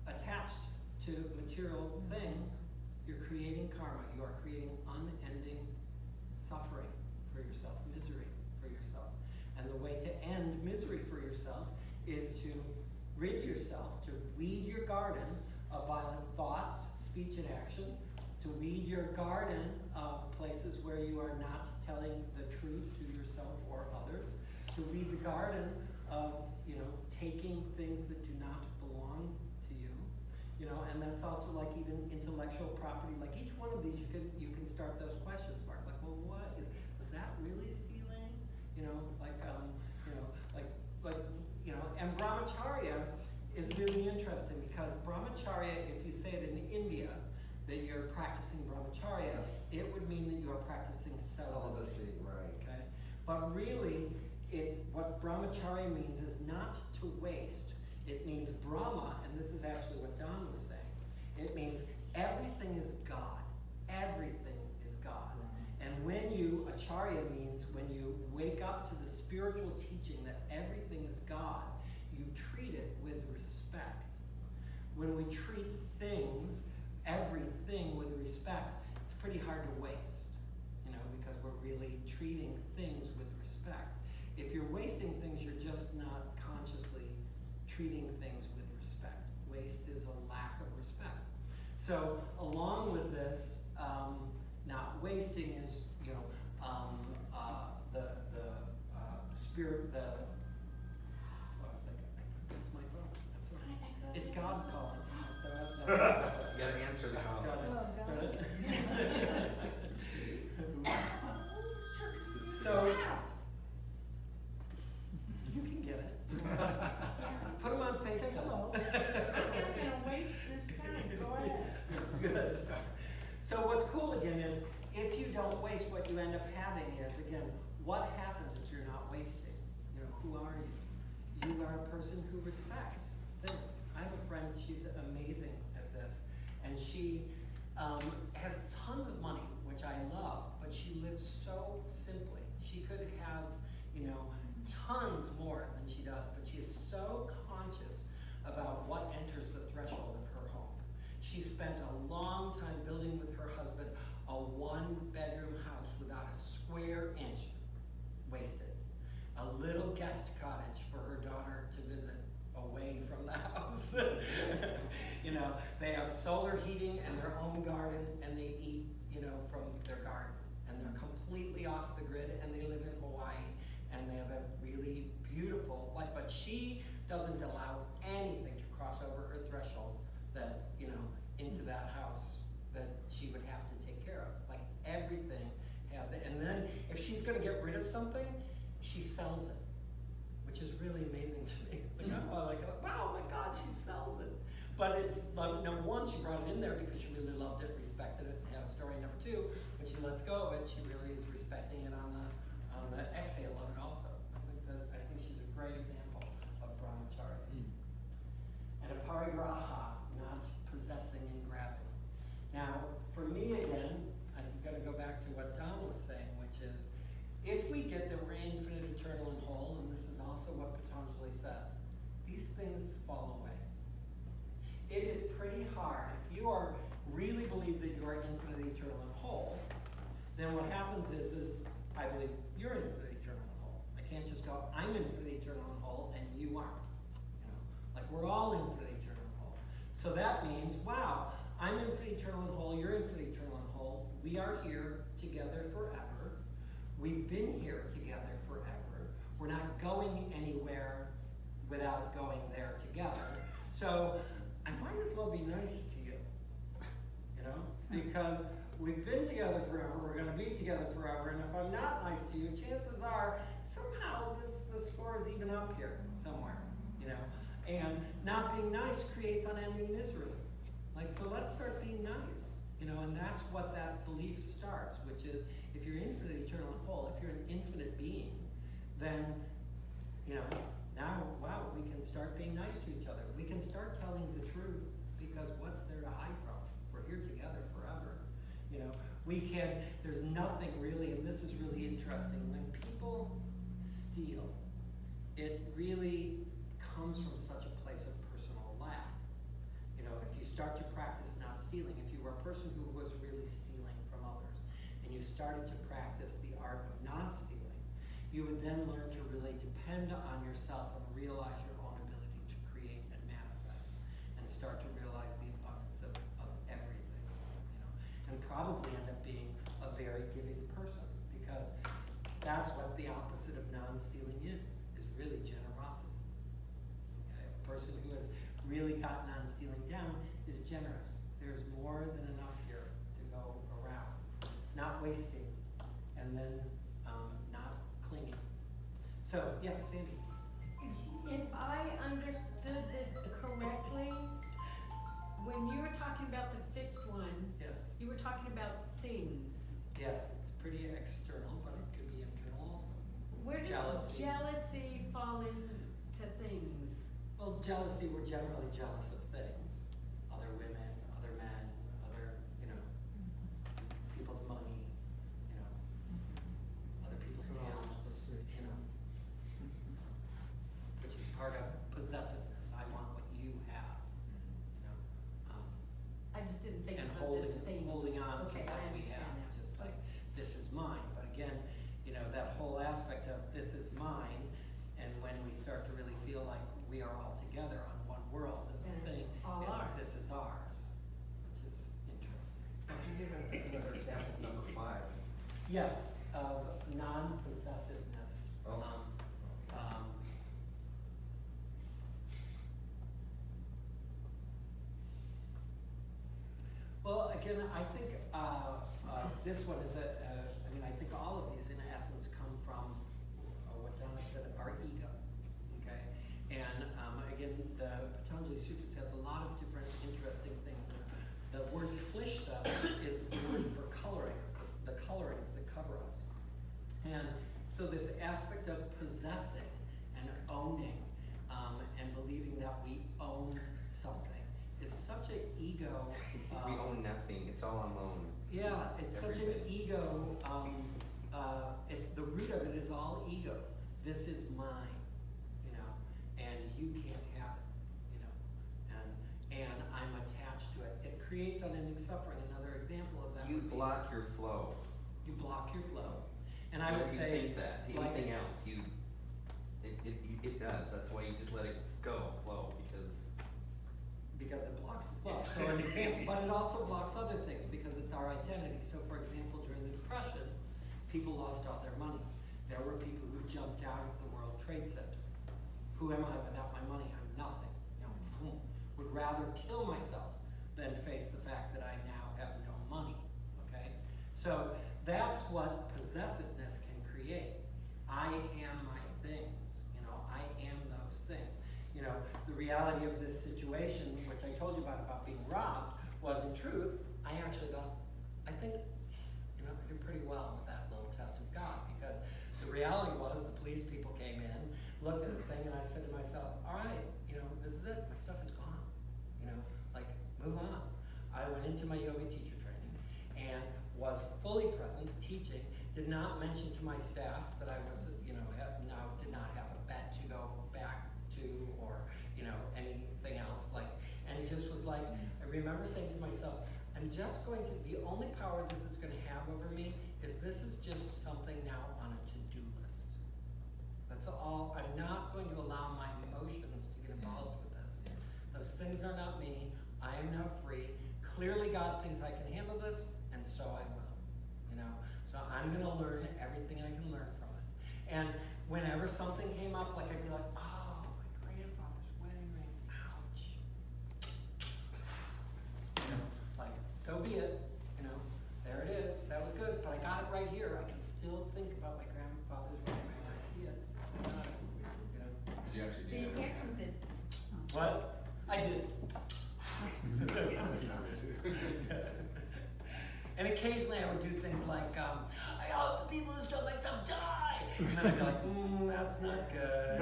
attached to material things, you're creating karma. You are creating unending suffering for yourself, misery for yourself. And the way to end misery for yourself is to rid yourself, to weed your garden of violent thoughts, speech, and action, to weed your garden of places where you are not telling the truth to yourself or others, to weed the garden of, you know, taking things that do not belong to you, you know, and that's also like even intellectual property. Like each one of these, you can start those questions mark. Like, well, what is that really stealing? You know, like and brahmacharya is really interesting because brahmacharya, if you say it in India, that you're practicing brahmacharya, Yes. it would mean that you are practicing celibacy. Right. Okay? But really, what brahmacharya means is not to waste. It means Brahma, and this is actually what Don was saying. It means everything is God. Everything is God. And when you, acharya means when you wake up to the spiritual teaching that everything is God, you treat it with respect. When we treat things, everything with respect, it's pretty hard to waste, you know, because we're really treating things with respect. If you're wasting things, you're just not consciously treating things with respect. Waste is a lack of respect. So along with this, not wasting is, you know, the spirit, that's my phone. That's all right. It's God calling. You gotta answer the call. Got it. So, you can get it. Put them on FaceTime. recognize, again, what happens if you're not wasting? You know, who are you? You are a person who respects things. I have a friend, she's amazing at this, and she has tons of money, which I love, but she lives so simply. She could have, you know, tons more than she does, but she is so conscious about what enters the threshold of her home. She spent a long time building with her husband a one-bedroom house without a square inch wasted. A little guest cottage for her daughter to visit away from the house. You know, they have solar heating and their own garden, and they eat, you know, from their garden. And they're completely off the grid, and they live in Hawaii, and they have a really beautiful life. But she doesn't allow anything to cross over her threshold that, you know, into that house that she would have to take care of. Like, everything has it. And then if she's gonna get rid of something, she sells it, which is really amazing to me. Like, I'm like, wow, my God, she sells it. But it's, like, number one, she brought it in there because she really loved it, respected it, and had a story. Number two, when she lets go of it, she really is respecting it on the exhale of it also. I think she's a great example of brahmacharya. And a parigraha, not possessing and grabbing. Now, for me again, I'm gonna go back to what Don was saying, which is, if we get that we're infinite, eternal, and whole, and this is also what Patanjali says, these things fall away. It is pretty hard. If you are really believe that you are infinite, eternal, and whole, then what happens is I believe you're infinite, eternal, and whole. I can't just go, I'm infinite, eternal, and whole, and you aren't. You know, like, we're all infinite, eternal, and whole. So that means, wow, I'm infinite, eternal, and whole, you're infinite, eternal, and whole. We are here together forever. We've been here together forever. We're not going anywhere without going there together. So I might as well be nice to you, you know? Because we've been together forever, we're gonna be together forever, and if I'm not nice to you, chances are somehow the score is even up here somewhere, you know? And not being nice creates unending misery. Like, so let's start being nice, you know? And that's what that belief starts, which is, if you're infinite, eternal, and whole, if you're an infinite being, then, you know, now, wow, we can start being nice to each other. We can start telling the truth, because what's there to hide from? We're here together forever. You know, we can, there's nothing really, and this is really interesting, when people steal, it really comes from such a place of personal lack. You know, if you start to practice not stealing, if you were a person who was really stealing from others, and you started to practice the art of not stealing, you would then learn to really depend on yourself and realize your own ability to create and manifest, and start to realize the abundance of everything, you know, and probably end up being a very giving person, because that's what the opposite of non-stealing is really generosity. Okay? A person who has really got non-stealing down is generous. There's more than enough here to go around. Not wasting, and then not clinging. So, yes, Sandy. If I understood this correctly, when you were talking about the fifth one, Yes. you were talking about things. Yes, it's pretty external, but it could be internal also. Where does jealousy fall into things? Well, jealousy, we're generally jealous of things. Other women, other men, other, you know, people's money, you know, other people's talents, you know. Which is part of possessiveness. I want what you have, you know. I just didn't think And of those as things. holding on to Okay, what I we have, understand now. just like, this is mine. But again, you know, that whole aspect of this is mine, and when we start to really feel like we are all together on one world as a And thing, it's all ours. this is ours, which is interesting. Could you give another example, number 5? Yes, of non-possessiveness. Oh. Well, again, I think this one is I mean, I think all of these in essence come from what Donna said, our ego, okay? And again, the Patanjali Sutras has a lot of different interesting things. The word klishta is the word for coloring, the colorings that cover us. And so this aspect of possessing and owning, and believing that we own something is such an ego. We own nothing, it's all I'm owned. Yeah, it's such an Everything. ego, the root of it is all ego. This is mine, you know, and you can't have it, you know, and I'm attached to it. It creates unending suffering. Another example of that You would be block your flow. you block your flow. And I Whether would you say, think that, like- anything else, it does, that's why you just let it go, flow, because it blocks the flow. Yes. So an example, but it also blocks other things because it's our identity. So for example, during the Depression, people lost all their money. There were people who jumped out of the World Trade Center. Who am I without my money? I'm nothing. You know, would rather kill myself than face the fact that I now have no money. Okay? So that's what possessiveness can create. I am my things. You know, I am those things. You know, the reality of this situation, which I told you about being robbed, was in truth, I think, you know, I did pretty well with that little test of God, because the reality was the police people came in, looked at the thing, and I said to myself, all right, you know, this is it, my stuff is gone. You know, like, move on. I went into my yoga teacher training and was fully present, teaching, did not mention to my staff that I was, you know, did not have a bed to go back to, or, you know, anything else, like, and it just was like, I remember saying to myself, the only power this is gonna have over me is this is just something now on a to-do list. That's all. I'm not going to allow my emotions to get involved with this. Those things are not me. I am now free. Clearly God thinks I can handle this, and so I will. You know? So I'm gonna learn everything I can learn from it. And whenever something came up, like I'd be like, oh, my grandfather's wedding ring, ouch. You know, like, so be it. You know, there it is. That was good, but I got it right here. I can still think about my grandfather's wedding ring. I see it. I got it. You know? Did you actually do The that? accountant. What? I did. And occasionally I would do things like, I hope the people who stole my stuff die. And then I'd be like, that's not good.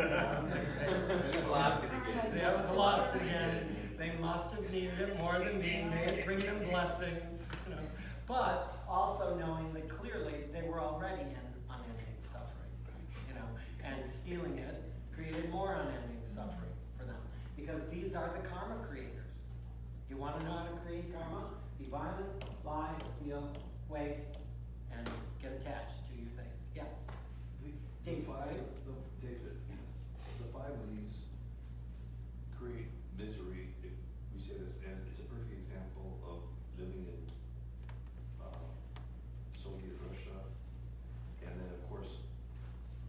Lost it again. See, I was lost again. They must have needed it more than me. May it bring them blessings. You know? But also knowing that clearly they were already in unending suffering. You know, and stealing it created more unending suffering for them. Because these are the karma creators. You want to know how to create karma? Be violent, lie, steal, waste, and get attached to your things. Yes? Dave. David, the five of these create misery, if we say this, and it's a perfect example of living in Soviet Russia, and then of course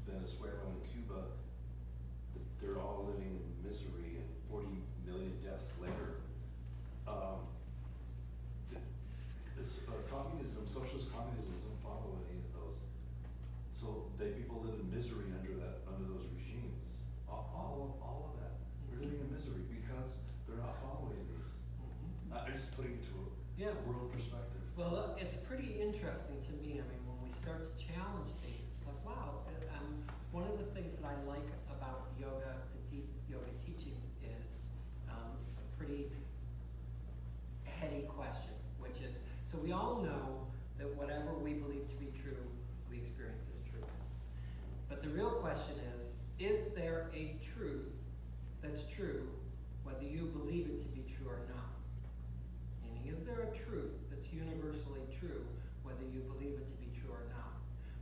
Venezuela and Cuba. They're all living in misery, and 40 million deaths later. Communism, socialist communism doesn't follow any of those. So people live in misery under those regimes. All of that. They're living in misery because they're not following these. I'm just putting it to Yeah. a world perspective. Well, it's pretty interesting to me. I mean, when we start to challenge these, it's like, wow. One of the things that I like about yoga, the deep yoga teachings, is a pretty heady question, which is, so we all know that whatever we believe to be true, we experience as true. But the real question is there a truth that's true, whether you believe it to be true or not? Meaning, is there a truth that's universally true, whether you believe it to be true or not?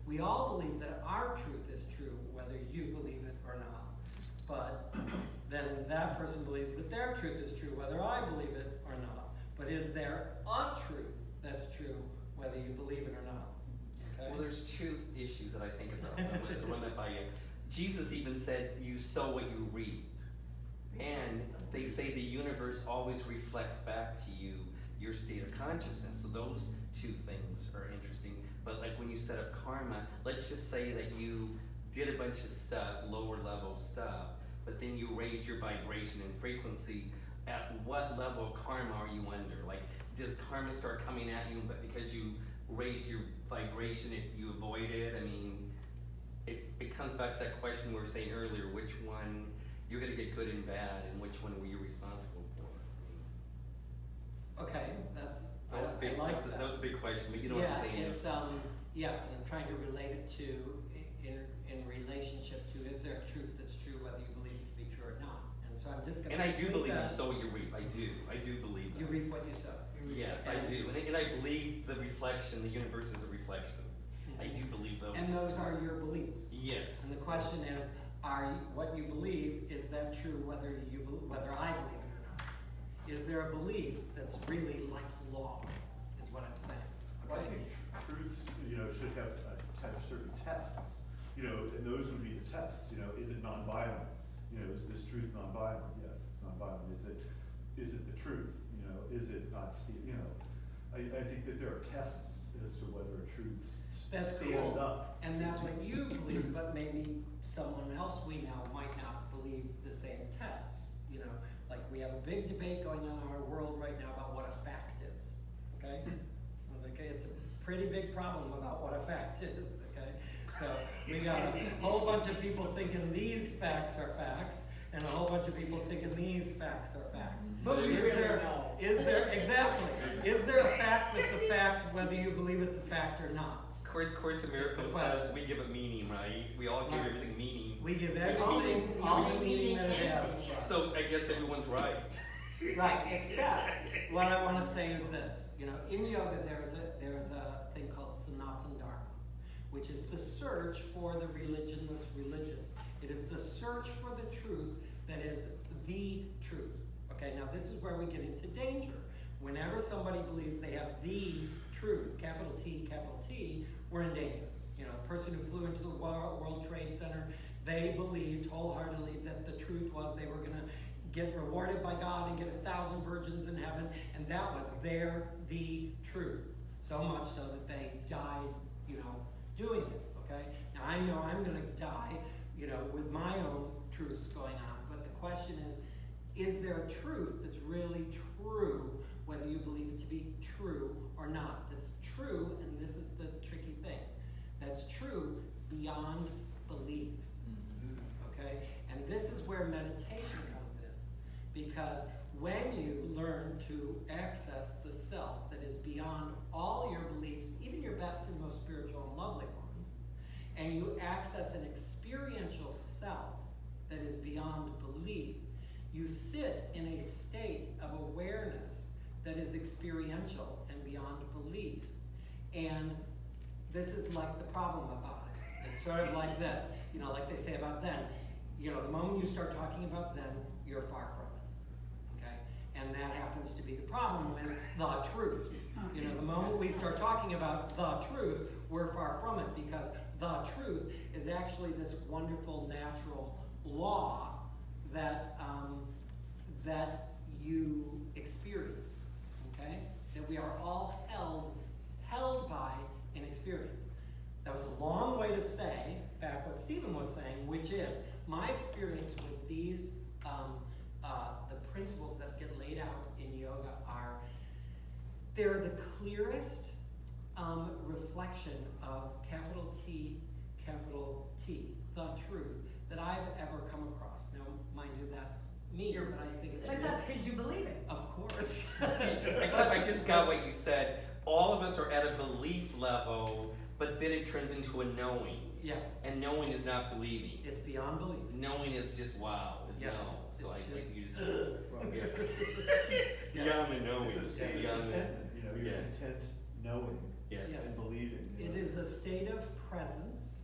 We all believe that our truth is true, whether you believe it or not. But then that person believes that their truth is true, whether I believe it or not. But is there a truth that's true, whether you believe it or not? Okay? Well, there's truth issues that I think about. I'm going to run that by you. Jesus even said, you sow what you reap. And they say the universe always reflects back to you your state of consciousness. So those two things are interesting. But like when you set up karma, let's just say that you did a bunch of stuff, lower level stuff, but then you raised your vibration and frequency. At what level of karma are you under? Like, does karma start coming at you, but because you raised your vibration, you avoid it? I mean, it comes back to that question we were saying earlier, which one, you're gonna get good and bad, and which one were you responsible for? Okay, that's, I That was a big, like that was a big question, but you know Yeah, what I'm saying? it's, yes, and I'm trying to relate it to, in relationship to, is there a truth that's true whether you believe it to be true or not? And so I'm just gonna. And I do take believe you that- sow what you reap, I do believe that. You reap what you sow. Yes, I do, and I believe the reflection, the universe is a reflection. I do believe those. And those are your beliefs. Yes. And the question is, what you believe, is that true whether I believe it or not? Is there a belief that's really like law, is what I'm saying, Well, I okay? think truth, should have certain tests, and those would be the tests, is it nonviolent? Is this truth nonviolent? Yes, it's nonviolent. Is it the truth? Is it not, I think that there are tests as to whether a truth That's stands cool, up. and that's what you believe, but maybe someone else we know might not believe the same tests, like we have a big debate going on in our world right now about what a fact is, okay? Okay, it's a pretty big problem about what a fact is, okay? So we got a whole bunch of people thinking these facts are facts, and a whole bunch of people thinking these facts are facts. But we Is really there- know. Is there, exactly, is there a fact that's a fact whether you believe it's a fact or not? Course in Miracles question. says we give it meaning, right? We all give Right. everything meaning. We give All everything, the- all each the meaning meaning that it and has. everything, yes. So I guess everyone's right. Right, except, what I wanna say is this, in yoga there's a thing called Sanatana Dharma, which is the search for the religionless religion. It is the search for the truth that is the truth. Okay, now this is where we get into danger. Whenever somebody believes they have the truth, capital T, we're in danger. The person who flew into the World Trade Center, they believed wholeheartedly that the truth was they were gonna get rewarded by God and get 1,000 virgins in heaven, and that was the truth. So much so that they died, doing it, okay? Now I know I'm gonna die, with my own truths going on, but the question is there a truth that's really true, whether you believe it to be true or not? That's true, and this is the tricky thing, that's true beyond belief, okay? And this is where meditation comes in, because when you learn to access the self that is beyond all your beliefs, even your best and most spiritual and lovely ones, and you access an experiential self that is beyond belief, you sit in a state of awareness that is experiential and beyond belief. And this is like the problem about it. It's sort of like this, like they say about Zen. The moment you start talking about Zen, you're far from it, okay? And that happens to be the problem with the truth. The moment we start talking about the truth, we're far from it, because the truth is actually this wonderful natural law that you experience, okay? That we are all held by in experience. That was a long way to say back what Stephen was saying, which is my experience with these, the principles that get laid out in yoga they're the clearest reflection of capital T, the truth, that I've ever come across. Now, mind you, that's me, but I think it's But that's because you believe it. of course. Except I just got what you said. All of us are at a belief level, but then it turns into a knowing. Yes, And knowing is not believing. it's beyond belief. Knowing is just wow. Yes, No. So it's I just- you just Yes. beyond the knowing. It's a state of Beyond the, contentment, you're yeah. content knowing yes. Yes. and believing. It is a state of presence,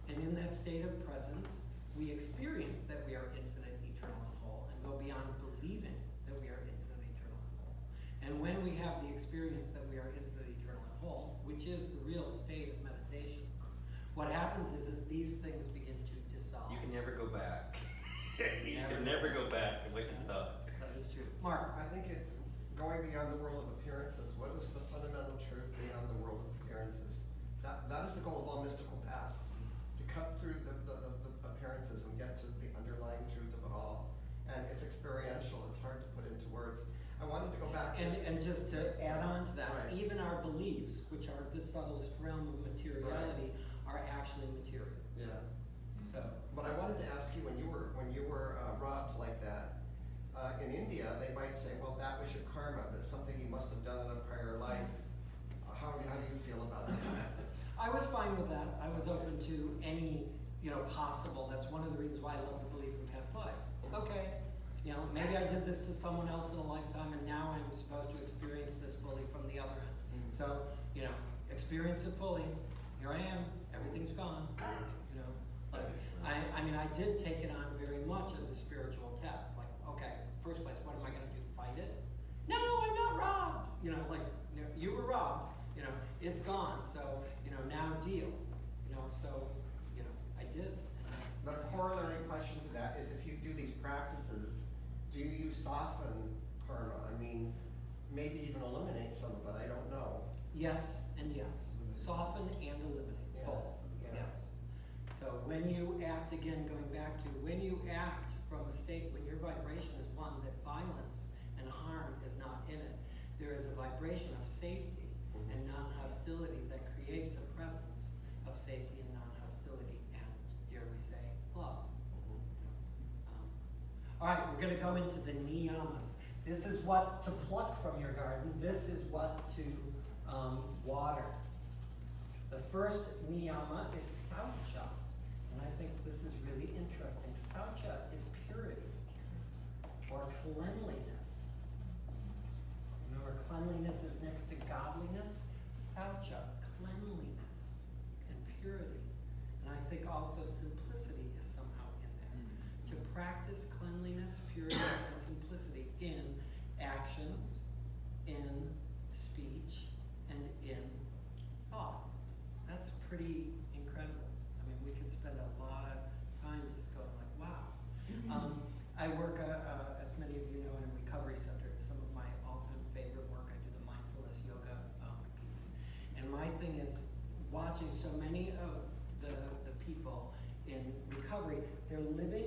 and in that state of presence, we experience that we are infinite, eternal, and whole, and go beyond believing that we are infinite, eternal, and whole. And when we have the experience that we are infinite, eternal, and whole, which is the real state of meditation, what happens is these things begin to dissolve. You can never go back. You can never go back to what you thought. That is true. Mark? I think it's going beyond the world of appearances. What is the fundamental truth beyond the world of appearances? That is the goal of all mystical paths, to cut through the appearances and get to the underlying truth of it all. And it's experiential, it's hard to put into words. I wanted to go back to... And just to add on to that, Right. even our beliefs, which are the subtlest realm of materiality, are actually material. Yeah. So, But I wanted to ask you, when you were robbed like that, in India, they might say, well, that was your karma, but something you must have done in a prior life. How do you feel about that? I was fine with that. I was open to any, possible. That's one of the reasons why I love to believe in past lives. Okay, maybe I did this to someone else in a lifetime, and now I'm supposed to experience this fully from the other end. So, experience it fully. Here I am. Everything's gone. I did take it on very much as a spiritual test. Like, okay, first place, what am I going to do? Fight it? No, I'm not robbed. You were robbed. It's gone. So, now deal. I did. The corollary question to that is, if you do these practices, do you soften karma? I mean, maybe even eliminate some of it, I don't know. Yes and yes. Soften and eliminate, Yeah. both, Yeah. yes. So when you act, again, going back to, when you act from a state, when your vibration is one that violence and harm is not in it, there is a vibration of safety and non-hostility that creates a presence of safety and non-hostility and, dare we say, love. All right, we're going to go into the Niyamas. This is what to pluck from your garden. This is what to water. The first Niyama is Saucha, and I think this is really interesting. Saucha is purity or cleanliness. Remember, cleanliness is next to godliness. Saucha, cleanliness and purity. And I think also simplicity is somehow in there. To practice cleanliness, purity, and simplicity in actions, in speech, and in thought. That's pretty incredible. I mean, we could spend a lot of time just going like, wow. I work, as many of you know, in a recovery center. It's some of my all-time favorite work. I do the mindfulness yoga piece. And my thing is watching so many of the people in recovery, they're living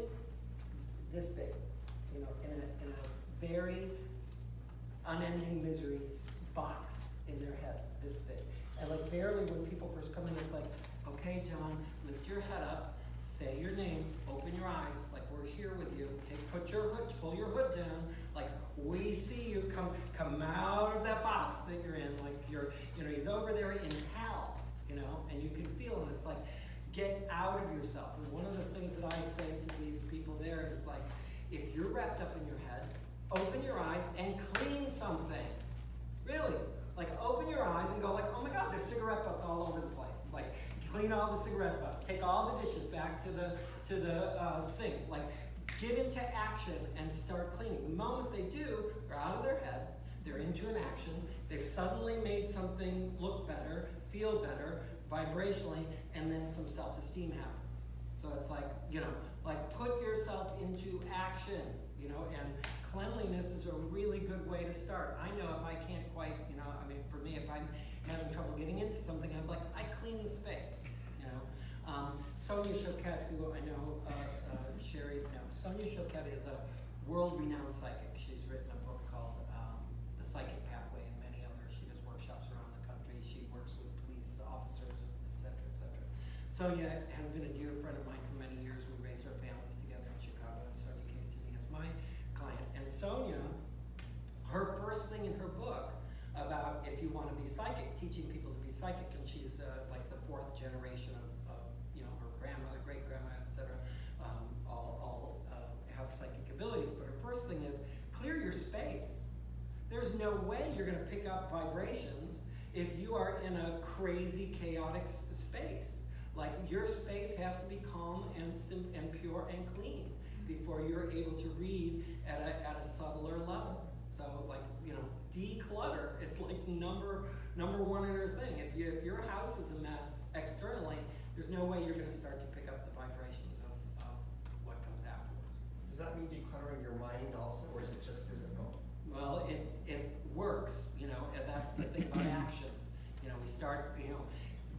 this big, in a very unending misery box in their head, this big. And like barely when people first come in, it's like, okay, John, lift your head up, say your name, open your eyes, like we're here with you. Okay, pull your hood down, like we see you, come out of that box that you're in, like he's over there in hell, and you can feel him. It's like, get out of yourself. And one of the things that I say to these people there is like, if you're wrapped up in your head, open your eyes and clean something. Really. Like, open your eyes and go like, oh my God, there's cigarette butts all over the place. Like, clean all the cigarette butts. Take all the dishes back to the sink. Like, get into action and start cleaning. The moment they do, they're out of their head. They're into an action. They've suddenly made something look better, feel better, vibrationally, and then some self-esteem happens. So it's like, put yourself into action, and cleanliness is a really good way to start. I know if I can't quite, for me, if I'm having trouble getting into something, I clean the space, Sonia Choquette, who I know, Sonia Choquette is a world-renowned psychic. She's written a book called The Psychic Pathway and many others. She does workshops around the country. She works with police officers, et cetera, et cetera. Sonia has been a dear friend of mine for many years. We raised our families together in Chicago, and Sonia came to me as my client. And Sonia, her first thing in her book about if you want to be psychic, teaching people to be psychic, and she's like the fourth generation of her grandmother, great-grandmother, et cetera, all have psychic abilities. But her first thing is clear your space. There's no way you're going to pick up vibrations if you are in a crazy, chaotic space. Like, your space has to be calm and pure and clean before you're able to read at a subtler level. So, declutter. It's like number one in her thing. If your house is a mess externally, there's no way you're going to start to pick up the vibrations of what comes afterwards. Does that mean decluttering your mind also, or is it just physical? Well, it works, and that's the thing about actions. We start,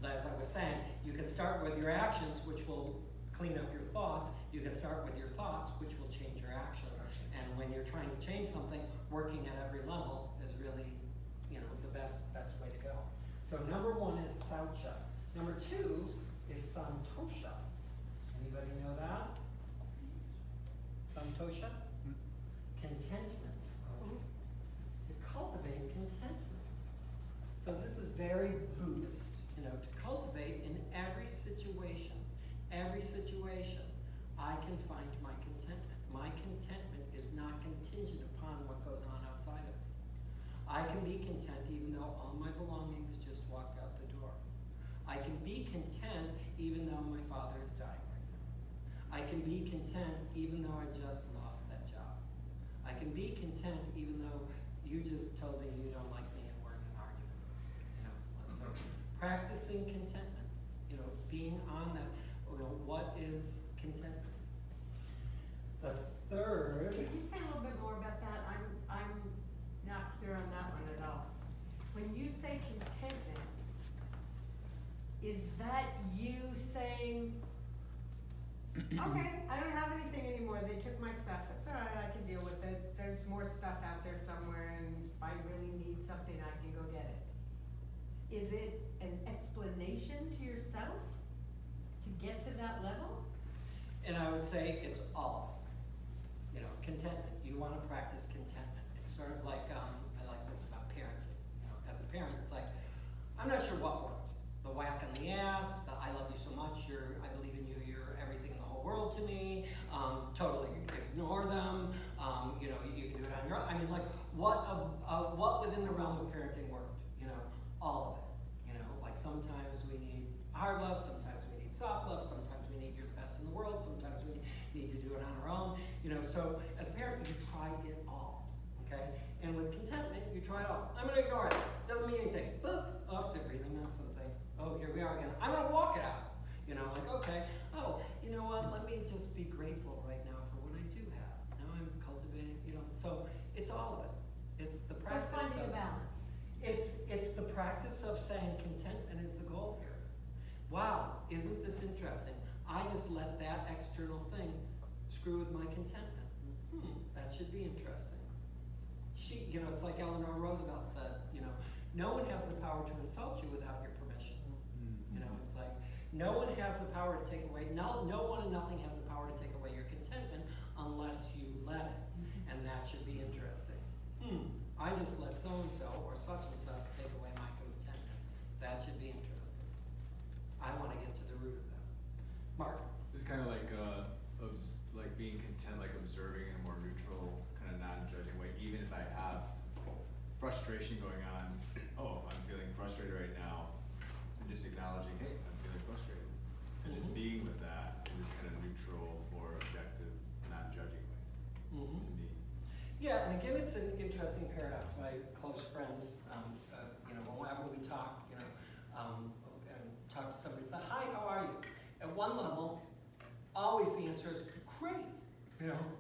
as I was saying, you can start with your actions, which will clean up your thoughts. You can start with your thoughts, which will change your actions. And when you're trying to change something, working at every level is really, the best way to go. So number one is Saucha. Number two is Santosha. Anybody know that? Santosha? Contentment. To cultivate contentment. So this is very Buddhist, to cultivate in every situation, I can find my contentment. My contentment is not contingent upon what goes on outside of me. I can be content even though all my belongings just walked out the door. I can be content even though my father is dying right now. I can be content even though I just lost that job. I can be content even though you just told me you don't like me and we're in an argument. So practicing contentment, being on that, what is contentment? The third. Can you say a little bit more about that? I'm not clear on that one at all. When you say contentment, is that you saying, okay, I don't have anything anymore, they took my stuff, it's all right, I can deal with it, there's more stuff out there somewhere, and if I really need something, I can go get it? Is it an explanation to yourself to get to that level? And I would say it's all. Contentment. You want to practice contentment. It's sort of like, I like this about parenting. As a parent, it's like, I'm not sure what worked. The whack on the ass, the I love you so much, I believe in you, you're everything in the whole world to me, totally ignore them, you can do it on your own. I mean, like, what within the realm of parenting worked? All of it. Like sometimes we need hard love, sometimes we need soft love, sometimes we need your best in the world, sometimes we need to do it on our own. So as a parent, you try it all, okay? And with contentment, you try it all. I'm gonna ignore it. Doesn't mean anything. Boop. Oh, it's a breathing on something. Oh, here we are again. I'm gonna walk it out. Like, okay, oh, you know what? Let me just be grateful right now for what I do have. Now I'm cultivating, so it's all of it. It's the practice. So it's finding a balance. It's the practice of saying contentment is the goal here. Wow, isn't this interesting? I just let that external thing screw with my contentment. That should be interesting. It's like Eleanor Roosevelt said, no one has the power to insult you without your permission. It's like, no one has the power to take away, no one and nothing has the power to take away your contentment unless you let it. And that should be interesting. I just let so-and-so or such and such take away my contentment. That should be interesting. I want to get to the root of that. Mark? It's kind of like being content, like observing in a more neutral, kind of non-judging way. Even if I have frustration going on, I'm feeling frustrated right now, and just acknowledging, hey, I'm feeling frustrated, and just being with that in this kind of neutral, more objective, non-judging way. To me. Yeah, and again, it's an interesting paradox. My close friends, whenever we talk, and talk to somebody, it's like, hi, how are you? At one level, always the answer is great,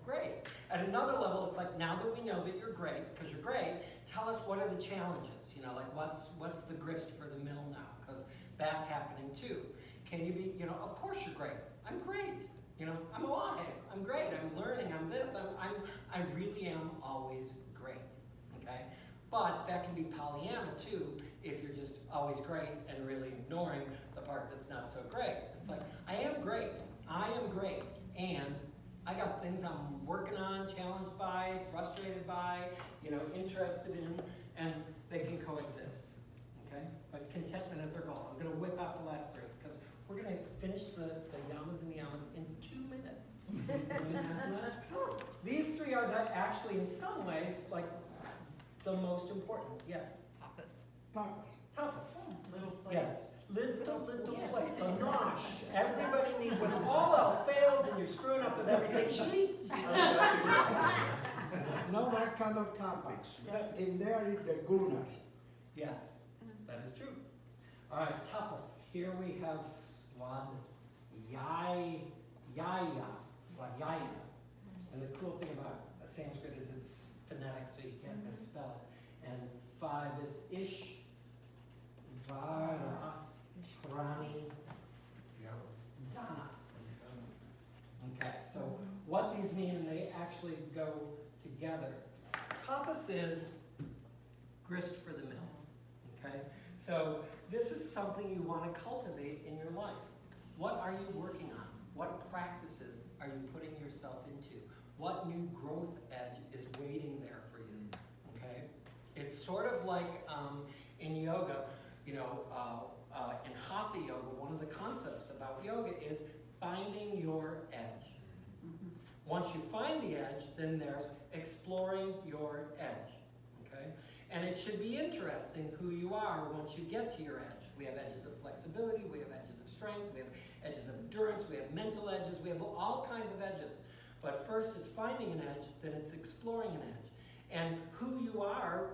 great. At another level, it's like, now that we know that you're great, because you're great, tell us what are the challenges, like what's the grist for the mill now, because that's happening too. Can you be, of course you're great. I'm great. I'm alive. I'm great. I'm learning. I'm this. I really am always great. Okay? But that can be Pollyanna too, if you're just always great and really ignoring the part that's not so great. It's like, I am great. And I got things I'm working on, challenged by, frustrated by, interested in, and they can coexist. Okay? But contentment is our goal. I'm going to whip out the last three, because we're going to finish the Yamas and Niyamas in 2 minutes. These three are actually, in some ways, like the most important. Yes? Tapas. Little place. Yes. Little plates. A nosh. Everybody needs, when all else fails and you're screwing up with everything, eat. No, that kind of topics. In there is the gunas. Yes, that is true. All right, tapas. Here we have swadhyaya. And the cool thing about Sanskrit is it's phonetic, so you can't misspell it. And 5 is ish, vara, prani, dana. Okay, so what these mean, and they actually go together. Tapas is grist for the mill. Okay, so this is something you want to cultivate in your life. What are you working on? What practices are you putting yourself into? What new growth edge is waiting there for you? Okay? It's sort of like in yoga, you know, in Hatha yoga, one of the concepts about yoga is finding your edge. Once you find the edge, then there's exploring your edge. Okay? And it should be interesting who you are once you get to your edge. We have edges of flexibility, we have edges of strength, we have edges of endurance, we have mental edges, we have all kinds of edges. But first it's finding an edge, then it's exploring an edge. And who you are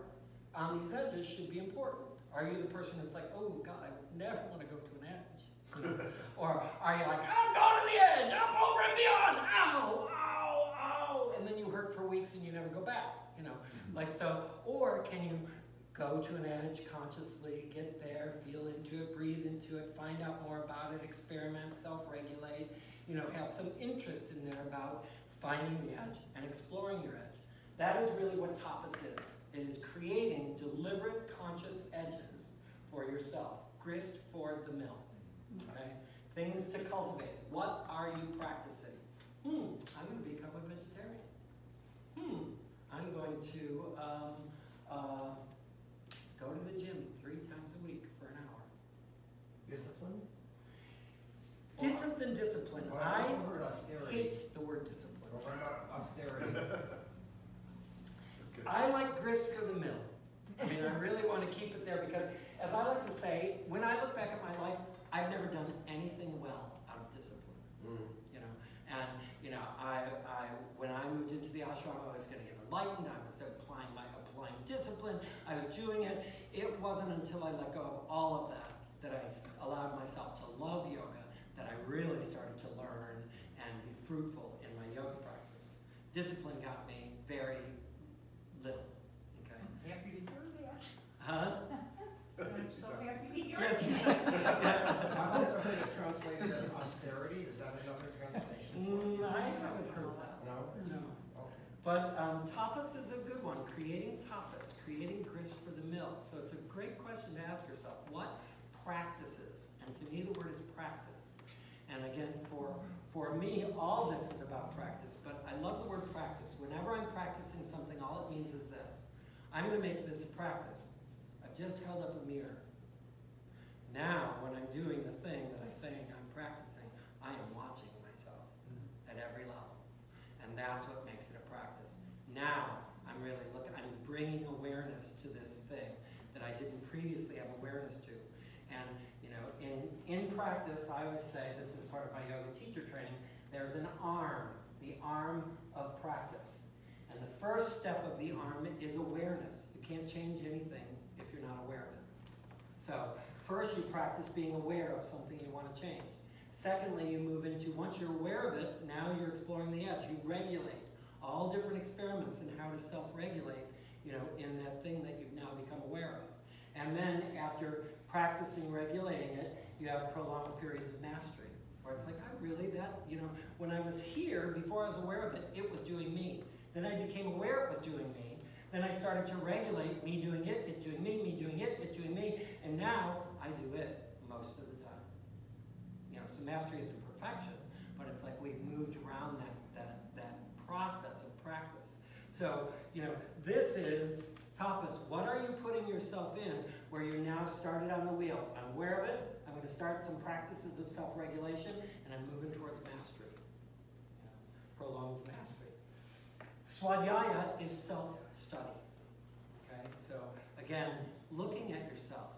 on these edges should be important. Are you the person that's like, oh God, I never want to go to an edge? You know? Or are you like, I'm going to the edge, up, over, and beyond, ow, ow, ow, and then you hurt for weeks and you never go back, you know? Like so, or can you go to an edge consciously, get there, feel into it, breathe into it, find out more about it, experiment, self-regulate, you know, have some interest in there about finding the edge and exploring your edge. That is really what tapas is. It is creating deliberate, conscious edges for yourself. Grist for the mill. Okay? Things to cultivate. What are you practicing? I'm going to become a vegetarian. I'm going to go to the gym 3 times a week for an hour. Discipline? Different than discipline. Well, I I just heard austerity. hate the word discipline. Or what about austerity? I like grist for the mill. I mean, I really want to keep it there because, as I like to say, when I look back at my life, I've never done anything well out of discipline. You know, and you know, when I moved into the ashram, I was going to get enlightened. I was applying discipline. I was doing it. It wasn't until I let go of all of that that I allowed myself to love yoga that I really started to learn and be fruitful in my yoga practice. Discipline got me very little. Okay. Happy to hear that. Huh? I'm so happy to hear Yes. that. I've also heard it translated as austerity. Is that another translation? I haven't heard that. No? No. Okay. But tapas is a good one. Creating tapas, creating grist for the mill. So it's a great question to ask yourself. What practices? And to me, the word is practice. And again, for me, all this is about practice. But I love the word practice. Whenever I'm practicing something, all it means is this. I'm going to make this a practice. I've just held up a mirror. Now, when I'm doing the thing that I'm saying I'm practicing, I am watching myself at every level. And that's what makes it a practice. Now, I'm bringing awareness to this thing that I didn't previously have awareness to. And, you know, in practice, I always say, this is part of my yoga teacher training, there's an arm, the arm of practice. And the first step of the arm is awareness. You can't change anything if you're not aware of it. So, first you practice being aware of something you want to change. Secondly, you move into, once you're aware of it, now you're exploring the edge. You regulate all different experiments in how to self-regulate, you know, in that thing that you've now become aware of. And then after practicing regulating it, you have prolonged periods of mastery, where it's like, you know, when I was here, before I was aware of it, it was doing me. Then I became aware it was doing me. Then I started to regulate me doing it doing me doing it doing me, and now I do it most of the time. You know, so mastery isn't perfection, but it's like we've moved around that process of practice. So, you know, this is tapas. What are you putting yourself in where you're now started on the wheel? I'm aware of it. I'm going to start some practices of self-regulation, and I'm moving towards mastery. You know, prolonged mastery. Swadhyaya is self-study. Okay, so again, looking at yourself,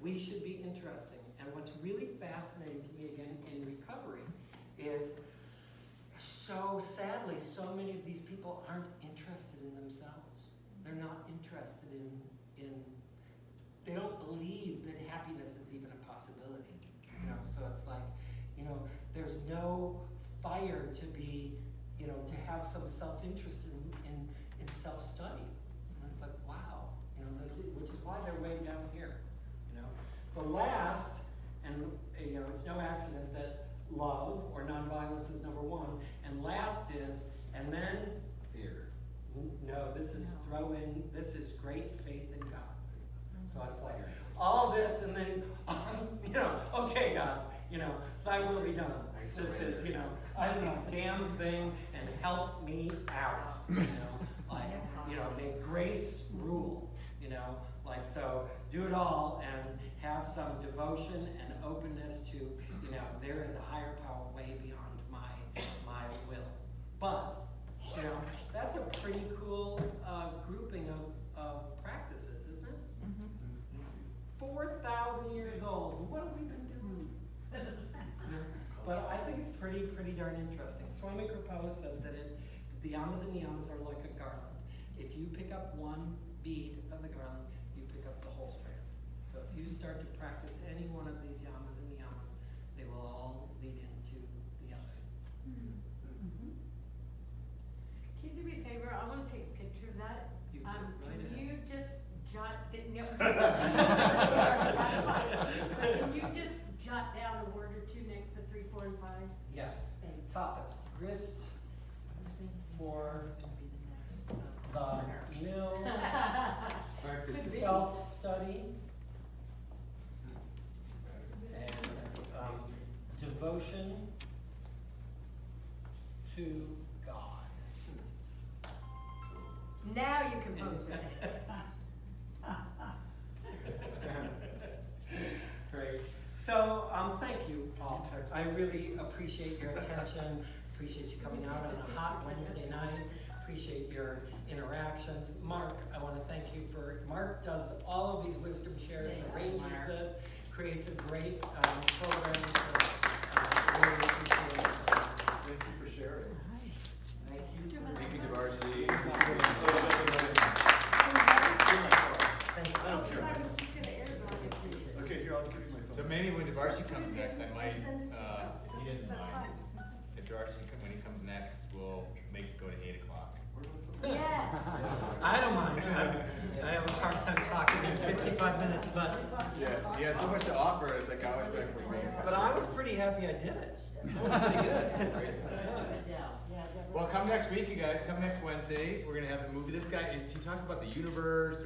we should be interesting. And what's really fascinating to me again in recovery is, so sadly, so many of these people aren't interested in themselves. They're not interested in they don't believe that happiness is even a possibility. You know, so it's like, you know, there's no fire to be, you know, to have some self-interest in self-study. And it's like, wow, you know, which is why they're way down here. You know, the last, and you know, it's no accident that love or nonviolence is number one, and last is, and then Fear. no, this is throw in, this is great faith in God. So it's like all this, and then you know, okay, God, you know, thy will be done. This is, you know, I don't know, damn thing and help me out, you know, like, you know, may grace rule, you know, like, so do it all and have some devotion and openness to, you know, there is a higher power way beyond my will. But, you know, that's a pretty cool grouping of practices, isn't it? 4,000 years old. What have we been doing? But I think it's pretty darn interesting. Swami Kripalu said that the yamas and niyamas are like a garland. If you pick up one bead of the garland, you pick up the whole strand. So if you start to practice any one of these yamas and niyamas, they will all lead into the other. Can you do me a favor? I wanna take a picture of that. You go right Can ahead. you just jot, can you just jot down a word or two next to 3, 4, and 5? Yes. Topics. Grist for the mill. Could be. Self-study. And devotion to God. Now you can post it. Great. So, thank you all. I really appreciate your attention, appreciate you coming out on a hot Wednesday night, appreciate your interactions. Mark, I want to thank you for, Mark does all of these wisdom shares, arranges this, creates a great program, so really appreciate it. Thank you for sharing. Thank you. Thank you, Devarshi. Thank you. I don't care. I was just gonna air it on it. Okay, here, I'll give you my phone. So maybe when Devarshi comes next, I might, Send it yourself. if he doesn't That's mind, fine. if Devarshi, when he comes next, we'll make it go to 8 o'clock. Yes. I don't mind. I have a hard time talking in 55 minutes, but Yeah, he has so much to offer, it's like I always like for me. I was pretty happy I did it. That was pretty good. Well, come next week, you guys, come next Wednesday, we're gonna have the movie, this guy, he talks about the universe,